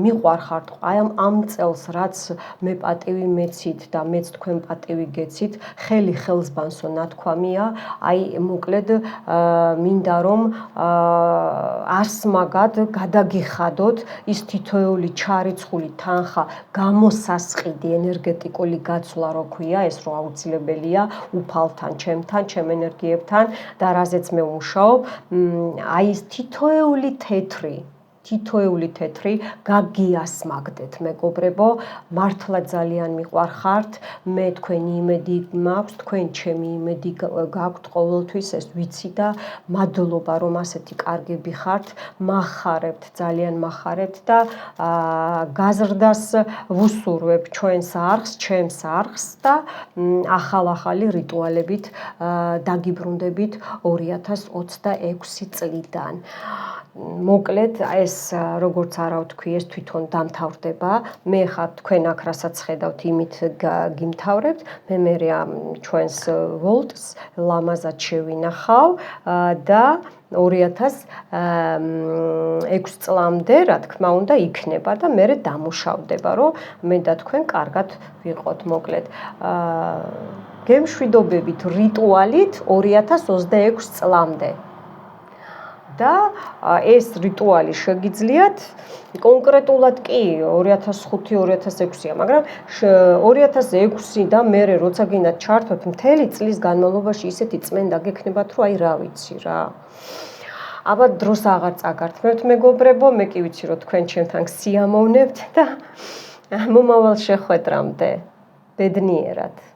მიყვარხართ აი ამ წელს, რაც მე პატივი მეცით და მეც თქვენ პატივი გეცით, ხელი ხელს ბანსო ნათქვამია, აი მოკლედ მინდა რომ არსმაგად გადაგიხადოთ ის თითოეული ჩარიცხული თანხა, გამოსასყიდი ენერგეტიკული გაცვლა რო ქვია, ეს რო აუცილებელია უფალთან, ჩემთან, ჩემ ენერგიებთან და რაზეც მე ვმუშაობ, აი ეს თითოეული თეთრი გაგიასმაგდეთ, მეგობრებო, მართლა ძალიან მიყვარხართ, მე თქვენი იმედი მაქვს, თქვენ ჩემი იმედი გაქვთ ყოველთვის, ეს ვიცი და მადლობა, რომ ასეთი კარგები ხართ, მახარებთ, ძალიან მახარებთ და გაზრდას ვუსურვებ ჩვენს არხს, ჩემს არხს და ახალი რიტუალებით დაგიბრუნდებით 2026 წლიდან. მოკლედ, ეს როგორც არა ვთქვი, ეს თვითონ დამთავრდება. მე ხა თქვენ აქ რასაც ხედავთ, იმით გიმთავრებთ. მე ჩვენს ვოლტს ლამაზად შევინახავ და 2006 წლამდე, რა თქმა უნდა, იქნება და მე დამუშავდება, რომ მე და თქვენ კარგად ვიყოთ, მოკლედ. გემშვიდობებით რიტუალით 2026 წლამდე. და ეს რიტუალი შეგიძლიათ კონკრეტულად კი 2005-2006-ია, მაგრამ 2006-დან მერე როცა გინდათ ჩართოთ მთელი წლის განმავლობაში ისეთი წმენდა გექნებათ, რომ აი რა ვიცი რა. აბა დროს აღარ წაგართმევთ მეგობრებო, მე კი ვიცი რომ თქვენ ჩემთან სიამოვნებთ და მომავალ შეხვედრამდე ბედნიერად.